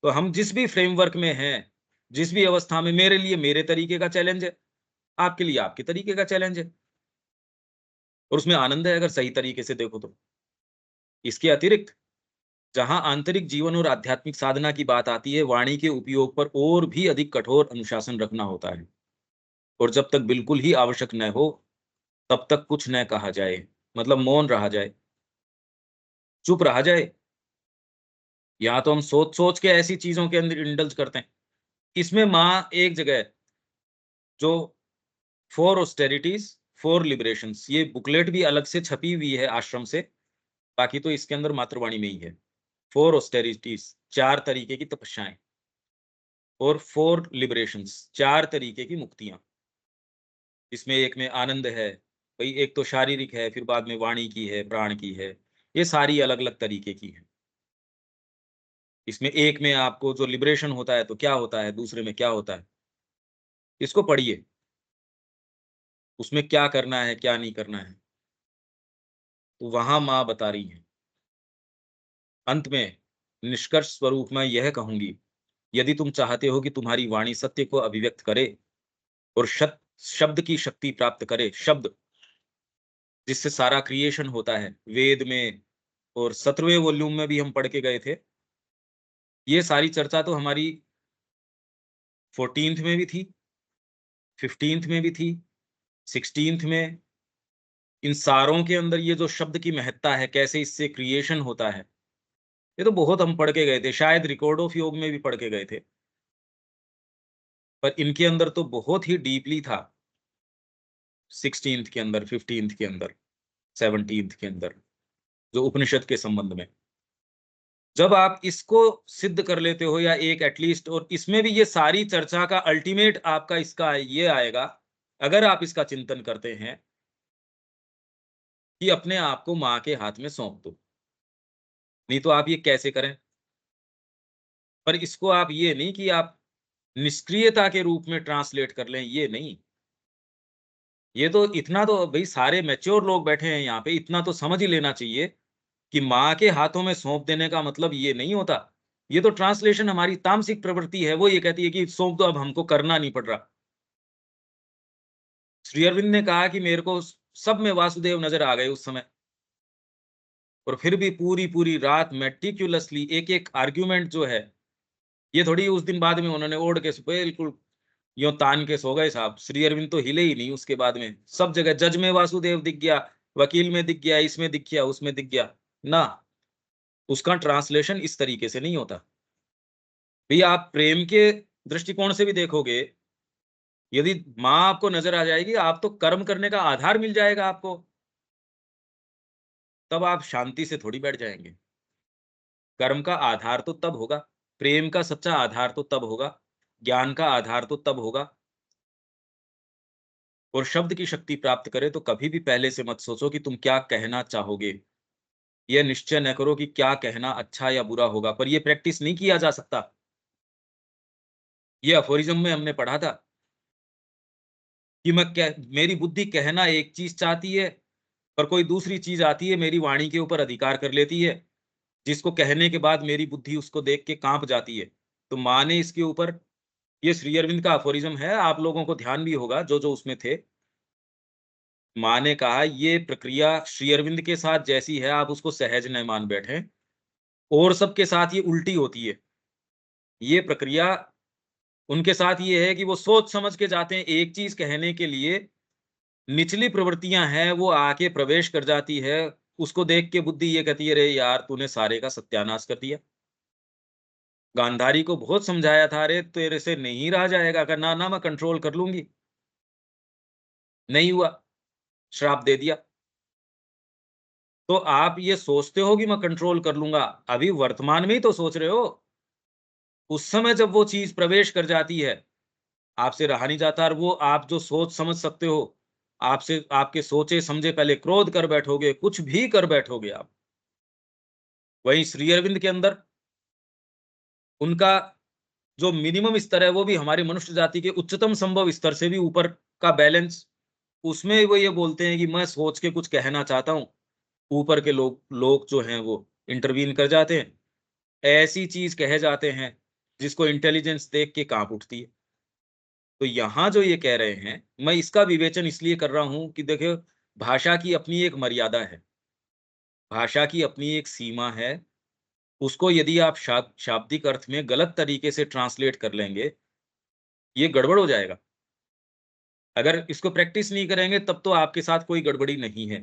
तो हम जिस भी फ्रेमवर्क में हैं, जिस भी अवस्था में, मेरे लिए मेरे तरीके का चैलेंज है, आपके लिए आपके तरीके का चैलेंज है, और उसमें आनंद है अगर सही तरीके से देखो तो। इसके अतिरिक्त जहां आंतरिक जीवन और आध्यात्मिक साधना की बात आती है, वाणी के उपयोग पर और भी अधिक कठोर अनुशासन रखना होता है। और जब तक बिल्कुल ही आवश्यक न हो, तब तक कुछ न कहा जाए, मतलब मौन रहा जाए, चुप रहा जाए। या तो हम सोच सोच के ऐसी चीजों के अंदर इंडल्ज करते हैं। इसमें माँ एक जगह जो 4 ऑस्टेरिटीज 4 लिबरेशंस, ये बुकलेट भी अलग से छपी हुई है आश्रम से, बाकी तो इसके अंदर मातृवाणी में ही है। 4 ऑस्टेरिटीज, 4 तरीके की तपस्याएं, और 4 लिबरेशंस, 4 तरीके की मुक्तियां। इसमें एक में आनंद है भाई, एक तो शारीरिक है, फिर बाद में वाणी की है, प्राण की है, ये सारी अलग अलग तरीके की है। इसमें एक में आपको जो लिबरेशन होता है तो क्या होता है, दूसरे में क्या होता है, इसको पढ़िए, उसमें क्या करना है क्या नहीं करना है, तो वहां माँ बता रही है। अंत में निष्कर्ष स्वरूप मैं यह कहूंगी, यदि तुम चाहते हो कि तुम्हारी वाणी सत्य को अभिव्यक्त करे और शब्द की शक्ति प्राप्त करे, शब्द जिससे सारा क्रिएशन होता है, वेद में और 17वें वॉल्यूम में भी हम पढ़ के गए थे। ये सारी चर्चा तो हमारी 14th में भी थी, 15th में भी थी, 16th में। इन सारों के अंदर ये जो शब्द की महत्ता है, कैसे इससे क्रिएशन होता है, ये तो बहुत हम पढ़ के गए थे, शायद रिकॉर्ड ऑफ योग में भी पढ़ के गए थे। पर इनके अंदर तो बहुत ही डीपली था, 16th के अंदर, 15th के अंदर, 17th के अंदर, जो उपनिषद के संबंध में। जब आप इसको सिद्ध कर लेते हो, या एक एटलीस्ट, और इसमें भी ये सारी चर्चा का अल्टीमेट आपका इसका ये आएगा, अगर आप इसका चिंतन करते हैं कि अपने आप को माँ के हाथ में सौंप दो। नहीं तो आप ये कैसे करें? पर इसको आप ये नहीं कि आप निष्क्रियता के रूप में ट्रांसलेट कर लें, ये नहीं। ये तो इतना तो भाई सारे मैच्योर लोग बैठे हैं यहाँ पे, इतना तो समझ ही लेना चाहिए कि माँ के हाथों में सौंप देने का मतलब ये नहीं होता। ये तो ट्रांसलेशन हमारी तामसिक प्रवृत्ति है, वो ये कहती है कि सौंप दो, अब हमको करना नहीं पड़ रहा। श्री अरविंद ने कहा कि मेरे को सब में वासुदेव नजर आ गए उस समय, और फिर भी पूरी पूरी रात मेटिक्युलसली एक एक आर्ग्यूमेंट जो है, ये थोड़ी उस दिन बाद में उन्होंने ओढ़ के बिल्कुल यो तान के सो गए साहब। श्री अरविंद तो हिले ही नहीं उसके बाद में, सब जगह जज में वासुदेव दिख गया, वकील में दिख गया, इसमें दिख गया, उसमें दिख गया ना। उसका ट्रांसलेशन इस तरीके से नहीं होता भैया। आप प्रेम के दृष्टिकोण से भी देखोगे, यदि माँ आपको नजर आ जाएगी, आप तो कर्म करने का आधार मिल जाएगा आपको, तब आप शांति से थोड़ी बैठ जाएंगे। कर्म का आधार तो तब होगा, प्रेम का सच्चा आधार तो तब होगा, ज्ञान का आधार तो तब होगा। और शब्द की शक्ति प्राप्त करे तो कभी भी पहले से मत सोचो कि तुम क्या कहना चाहोगे। यह निश्चय न करो कि क्या कहना अच्छा या बुरा होगा, पर यह प्रैक्टिस नहीं किया जा सकता। ये अफोरिज्म में हमने पढ़ा था कि मेरी बुद्धि कहना एक चीज चाहती है, पर कोई दूसरी चीज आती है, मेरी वाणी के ऊपर अधिकार कर लेती है, जिसको कहने के बाद मेरी बुद्धि उसको देख के कांप जाती है। तो माँ ने इसके ऊपर, ये श्री अरविंद का अफोरिज्म है, आप लोगों को ध्यान भी होगा जो जो उसमें थे। माँ ने कहा ये प्रक्रिया श्री अरविंद के साथ जैसी है, आप उसको सहज न मान बैठे, और सबके साथ ये उल्टी होती है। ये प्रक्रिया उनके साथ ये है कि वो सोच समझ के जाते हैं, एक चीज कहने के लिए निचली प्रवृत्तियां हैं वो आके प्रवेश कर जाती है, उसको देख के बुद्धि ये कहती है, अरे यार तूने सारे का सत्यानाश कर दिया। गांधारी को बहुत समझाया था, अरे तेरे से नहीं रहा जाएगा, करना ना मैं कंट्रोल कर लूंगी, नहीं हुआ, श्राप दे दिया। तो आप ये सोचते हो कि मैं कंट्रोल कर लूंगा, अभी वर्तमान में ही तो सोच रहे हो। उस समय जब वो चीज प्रवेश कर जाती है, आपसे रहा नहीं जाता, और वो आप जो सोच समझ सकते हो, आपसे आपके सोचे समझे पहले क्रोध कर बैठोगे, कुछ भी कर बैठोगे आप। वहीं श्री अरविंद के अंदर उनका जो मिनिमम स्तर है, वो भी हमारी मनुष्य जाति के उच्चतम संभव स्तर से भी ऊपर का बैलेंस, उसमें वो ये बोलते हैं कि मैं सोच के कुछ कहना चाहता हूं, ऊपर के लोग लोग जो हैं वो इंटरवीन कर जाते हैं, ऐसी चीज कहे जाते हैं जिसको इंटेलिजेंस देख के कांप उठती है। तो यहाँ जो ये कह रहे हैं, मैं इसका विवेचन इसलिए कर रहा हूं कि देखो, भाषा की अपनी एक मर्यादा है, भाषा की अपनी एक सीमा है। उसको यदि आप शाब्दिक अर्थ में गलत तरीके से ट्रांसलेट कर लेंगे, ये गड़बड़ हो जाएगा। अगर इसको प्रैक्टिस नहीं करेंगे तब तो आपके साथ कोई गड़बड़ी नहीं है,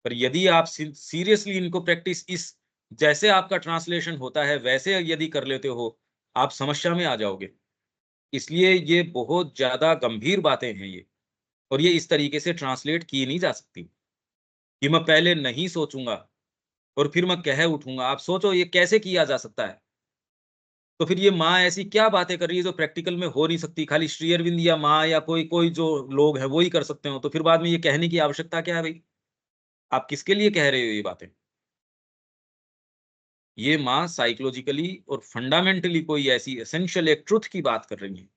पर यदि आप सीरियसली इनको प्रैक्टिस, इस जैसे आपका ट्रांसलेशन होता है वैसे यदि कर लेते हो, आप समस्या में आ जाओगे। इसलिए ये बहुत ज्यादा गंभीर बातें हैं ये, और ये इस तरीके से ट्रांसलेट की नहीं जा सकती कि मैं पहले नहीं सोचूंगा और फिर मैं कह उठूंगा। आप सोचो ये कैसे किया जा सकता है? तो फिर ये माँ ऐसी क्या बातें कर रही है जो प्रैक्टिकल में हो नहीं सकती, खाली श्री अरविंद या माँ या कोई कोई जो लोग हैं वो ही कर सकते हो, तो फिर बाद में ये कहने की आवश्यकता क्या है भाई? आप किसके लिए कह रहे हो ये बातें? ये माँ साइकोलॉजिकली और फंडामेंटली कोई ऐसी एसेंशियल एक ट्रुथ की बात कर रही है।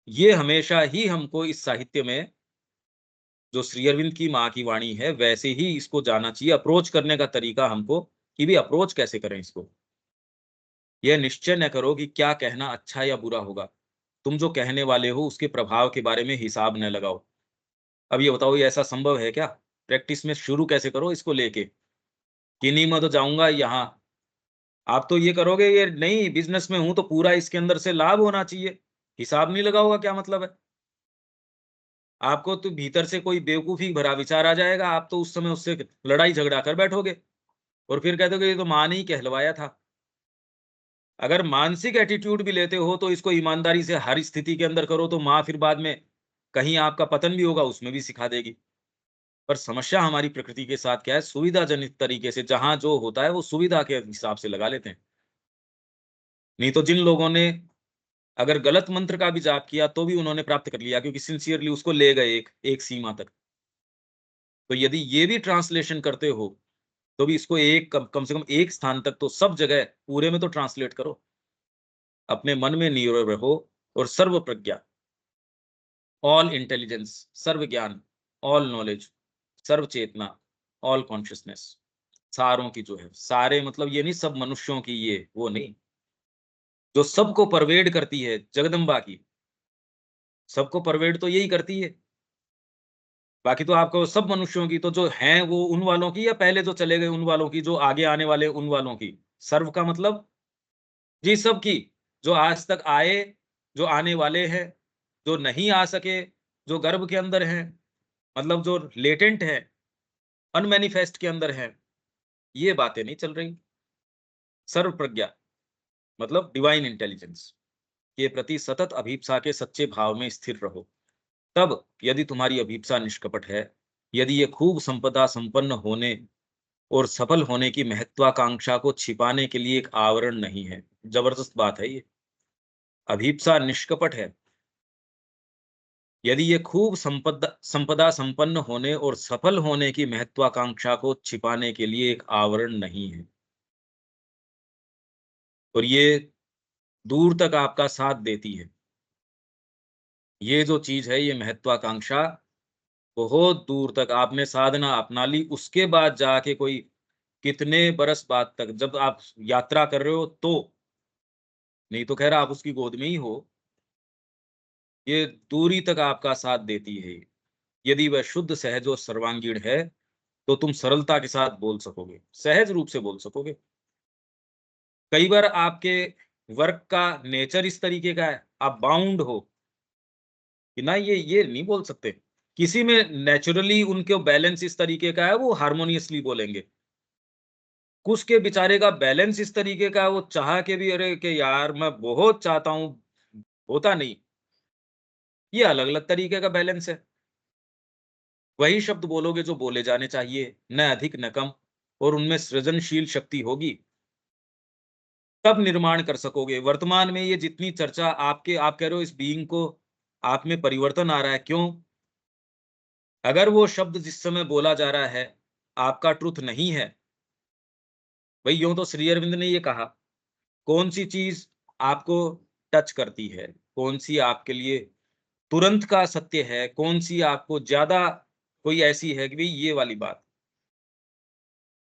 ये हमेशा ही हमको इस साहित्य में जो श्री अरविंद की माँ की वाणी है वैसे ही इसको जाना चाहिए, अप्रोच करने का तरीका हमको कि भी अप्रोच कैसे करें इसको। यह निश्चय न करो कि क्या कहना अच्छा या बुरा होगा, तुम जो कहने वाले हो उसके प्रभाव के बारे में हिसाब न लगाओ। अब ये बताओ, ये ऐसा संभव है क्या? प्रैक्टिस में शुरू कैसे करो इसको लेके कि नहीं मैं तो जाऊंगा यहाँ, आप तो ये करोगे ये नहीं, बिजनेस में हूं तो पूरा इसके अंदर से लाभ होना चाहिए, हिसाब नहीं लगाओगा, क्या मतलब है? आपको तो भीतर से कोई बेवकूफी भरा विचार आ जाएगा, आप तो उस समय उससे लड़ाई झगड़ा कर बैठोगे और फिर कहते हो कि ये तो माँ ने ही कहलवाया था। अगर मानसिक एटीट्यूड भी लेते हो तो इसको ईमानदारी से हर स्थिति के अंदर करो, तो माँ फिर बाद में कहीं आपका पतन भी होगा उसमें भी सिखा देगी। पर समस्या हमारी प्रकृति के साथ क्या है, सुविधाजनित तरीके से जहां जो होता है वो सुविधा के हिसाब से लगा लेते हैं। नहीं तो जिन लोगों ने अगर गलत मंत्र का भी जाप किया तो भी उन्होंने प्राप्त कर लिया, क्योंकि सिंसियरली उसको ले गए एक एक सीमा तक। तो यदि ये भी ट्रांसलेशन करते हो तो भी इसको एक कम से कम एक स्थान तक तो सब जगह पूरे में तो ट्रांसलेट करो। अपने मन में नीरो रहो और सर्व प्रज्ञा, ऑल इंटेलिजेंस, सर्व ज्ञान, ऑल नॉलेज, सर्व चेतना, ऑल कॉन्शियसनेस, सारों की जो है, सारे मतलब ये नहीं सब मनुष्यों की, ये वो नहीं, जो सबको परवेड करती है, जगदम्बा की, सबको परवेड तो यही करती है। बाकी तो आपको सब मनुष्यों की, तो जो हैं वो उन वालों की, या पहले जो चले गए उन वालों की, जो आगे आने वाले उन वालों की। सर्व का मतलब जी सबकी, जो आज तक आए, जो आने वाले हैं, जो नहीं आ सके, जो गर्भ के अंदर हैं, मतलब जो लेटेंट है, अनमैनिफेस्ट के अंदर है, ये बातें नहीं चल रही। सर्व प्रज्ञा मतलब डिवाइन इंटेलिजेंस के प्रति सतत अभीप्सा के सच्चे भाव में स्थिर रहो। तब यदि तुम्हारी अभीप्सा निष्कपट है, यदि ये खूब संपदा संपन्न होने और सफल होने की महत्वाकांक्षा को छिपाने के लिए एक आवरण नहीं है, जबरदस्त बात है ये, अभीप्सा निष्कपट है, यदि ये खूब संपदा संपन्न होने और सफल होने की महत्वाकांक्षा को छिपाने के लिए एक आवरण नहीं है, और ये दूर तक आपका साथ देती है, ये जो चीज है, ये महत्वाकांक्षा बहुत दूर तक आपने साधना अपना ली, उसके बाद जाके कोई कितने बरस बाद तक जब आप यात्रा कर रहे हो तो, नहीं तो खैर आप उसकी गोद में ही हो, ये दूरी तक आपका साथ देती है। यदि वह शुद्ध सहज और सर्वांगीण है तो तुम सरलता के साथ बोल सकोगे, सहज रूप से बोल सकोगे। कई बार आपके वर्क का नेचर इस तरीके का है, आप बाउंड हो कि ना, ये नहीं बोल सकते। किसी में नेचुरली उनके बैलेंस इस तरीके का है, वो हार्मोनियसली बोलेंगे। कुछ के बेचारे का बैलेंस इस तरीके का है, वो चाह के भी अरे के यार मैं बहुत चाहता हूं, होता नहीं। ये अलग अलग तरीके का बैलेंस है। वही शब्द बोलोगे जो बोले जाने चाहिए, न अधिक न कम, और उनमें सृजनशील शक्ति होगी, तब निर्माण कर सकोगे। वर्तमान में ये जितनी चर्चा आपके, आप कह रहे हो इस बीइंग को, आप में परिवर्तन आ रहा है, क्यों? अगर वो शब्द जिस समय बोला जा रहा है आपका ट्रुथ नहीं है, भाई यूं तो श्री अरविंद ने ये कहा, कौन सी चीज आपको टच करती है, कौन सी आपके लिए तुरंत का सत्य है, कौन सी आपको ज्यादा कोई ऐसी है कि भाई ये वाली बात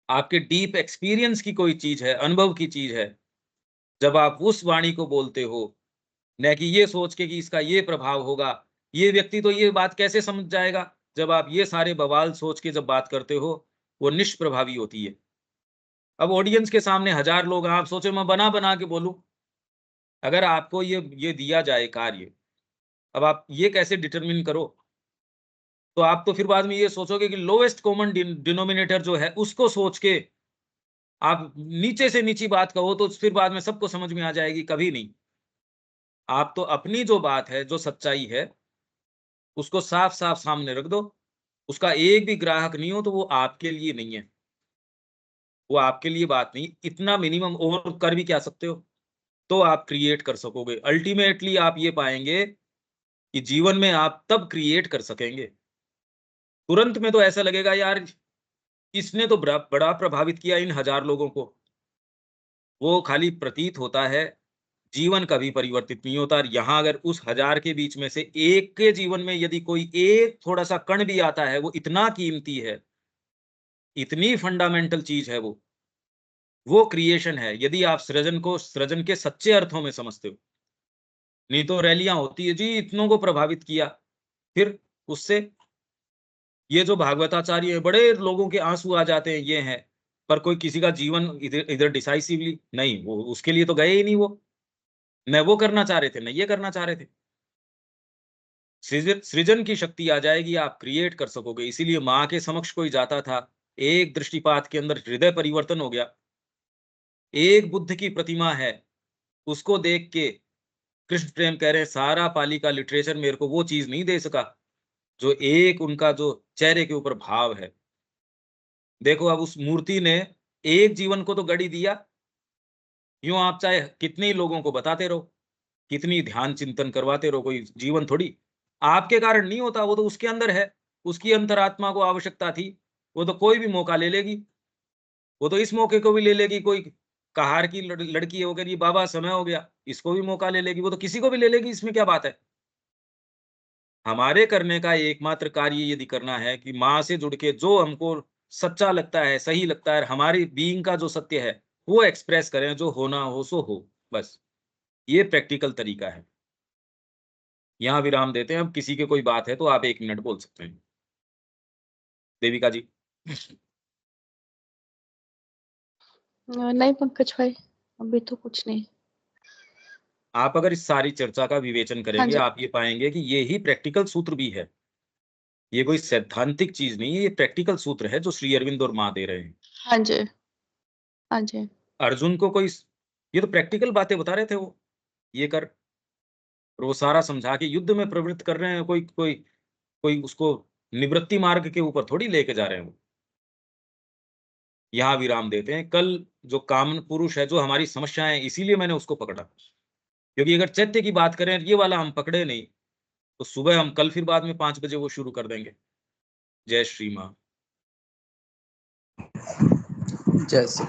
आपके डीप एक्सपीरियंस की कोई चीज है, अनुभव की चीज है, जब आप उस वाणी को बोलते हो, न कि ये सोच के कि इसका ये प्रभाव होगा, ये व्यक्ति तो ये बात कैसे समझ जाएगा, जब आप ये सारे बवाल सोच के जब बात करते हो, वो निष्प्रभावी होती है। अब ऑडियंस के सामने 1000 लोग हैं, आप सोचो मैं बना बना के बोलूं, अगर आपको ये दिया जाए कार्य, अब आप ये कैसे डिटरमिन करो, तो आप तो फिर बाद में ये सोचोगे कि लोएस्ट कॉमन डिनोमिनेटर जो है उसको सोच के आप नीचे से नीची बात कहो, तो फिर बाद में सबको समझ में आ जाएगी, कभी नहीं। आप तो अपनी जो बात है, जो सच्चाई है, उसको साफ साफ सामने रख दो, उसका एक भी ग्राहक नहीं हो तो वो आपके लिए नहीं है, वो आपके लिए बात नहीं, इतना मिनिमम और कर भी क्या सकते हो, तो आप क्रिएट कर सकोगे। अल्टीमेटली आप ये पाएंगे कि जीवन में आप तब क्रिएट कर सकेंगे। तुरंत में तो ऐसा लगेगा यार इसने तो बड़ा प्रभावित किया इन 1000 लोगों को, वो खाली प्रतीत होता है, जीवन कभी परिवर्तित नहीं होता। और यहाँ अगर उस 1000 के बीच में से एक के जीवन में यदि कोई एक थोड़ा सा कण भी आता है, वो इतना कीमती है, इतनी फंडामेंटल चीज है वो क्रिएशन है, यदि आप सृजन को सृजन के सच्चे अर्थों में समझते हो। नहीं तो रैलियां होती है जी इतनों को प्रभावित किया, फिर उससे ये जो भागवताचार्य है, बड़े लोगों के आंसू आ जाते हैं, ये हैं, पर कोई किसी का जीवन इधर इधर डिसाइसिवली नहीं, वो उसके लिए तो गए ही नहीं, वो न वो करना चाह रहे थे न ये करना चाह रहे थे। सृजन सृजन की शक्ति आ जाएगी, आप क्रिएट कर सकोगे। इसीलिए माँ के समक्ष कोई जाता था, एक दृष्टिपात के अंदर हृदय परिवर्तन हो गया। एक बुद्ध की प्रतिमा है, उसको देख के कृष्ण प्रेम कह रहे हैं सारा पाली का लिटरेचर मेरे को वो चीज नहीं दे सका जो एक उनका जो चेहरे के ऊपर भाव है। देखो अब उस मूर्ति ने एक जीवन को तो गढ़ी दिया। यूं आप चाहे कितने ही लोगों को बताते रहो, कितनी ध्यान चिंतन करवाते रहो, कोई जीवन थोड़ी आपके कारण नहीं होता, वो तो उसके अंदर है। उसकी अंतरात्मा को आवश्यकता थी, वो तो कोई भी मौका ले लेगी। वो तो इस मौके को भी ले लेगी, कोई कहार की लड़की है वो कह रही बाबा समय हो गया, इसको भी मौका ले लेगी, वो तो किसी को भी ले लेगी, इसमें क्या बात है। हमारे करने का एकमात्र कार्य यदि करना है कि माँ से जुड़ के जो हमको सच्चा लगता है, सही लगता है, हमारी बीइंग का जो सत्य है वो एक्सप्रेस करें, जो होना हो सो हो, बस ये प्रैक्टिकल तरीका है। यहाँ विराम देते हैं। अब किसी के कोई बात है तो आप 1 मिनट बोल सकते हैं। देविका जी। नहीं पंकज भाई, अभी तो कुछ नहीं। आप अगर इस सारी चर्चा का विवेचन हाँ करेंगे जी। आप ये पाएंगे कि ये ही प्रैक्टिकल सूत्र भी है। ये कोई सैद्धांतिक चीज नहीं है, ये प्रैक्टिकल सूत्र है जो श्री अरविंद और माँ दे रहे हैं। हाँ जी। हाँ जी। अर्जुन को कोई, ये तो प्रैक्टिकल बातें बता रहे थे वो, ये कर, और वो सारा समझा के युद्ध में प्रवृत्त कर रहे हैं। कोई कोई कोई उसको निवृत्ति मार्ग के ऊपर थोड़ी लेके जा रहे हैं वो। यहाँ विराम देते हैं। कल जो कामन पुरुष है, जो हमारी समस्याएं है, इसीलिए मैंने उसको पकड़ा, क्योंकि अगर चैत्य की बात करें ये वाला हम पकड़े नहीं तो सुबह हम कल फिर बाद में 5 बजे वो शुरू कर देंगे। जय श्री माँ। जय श्री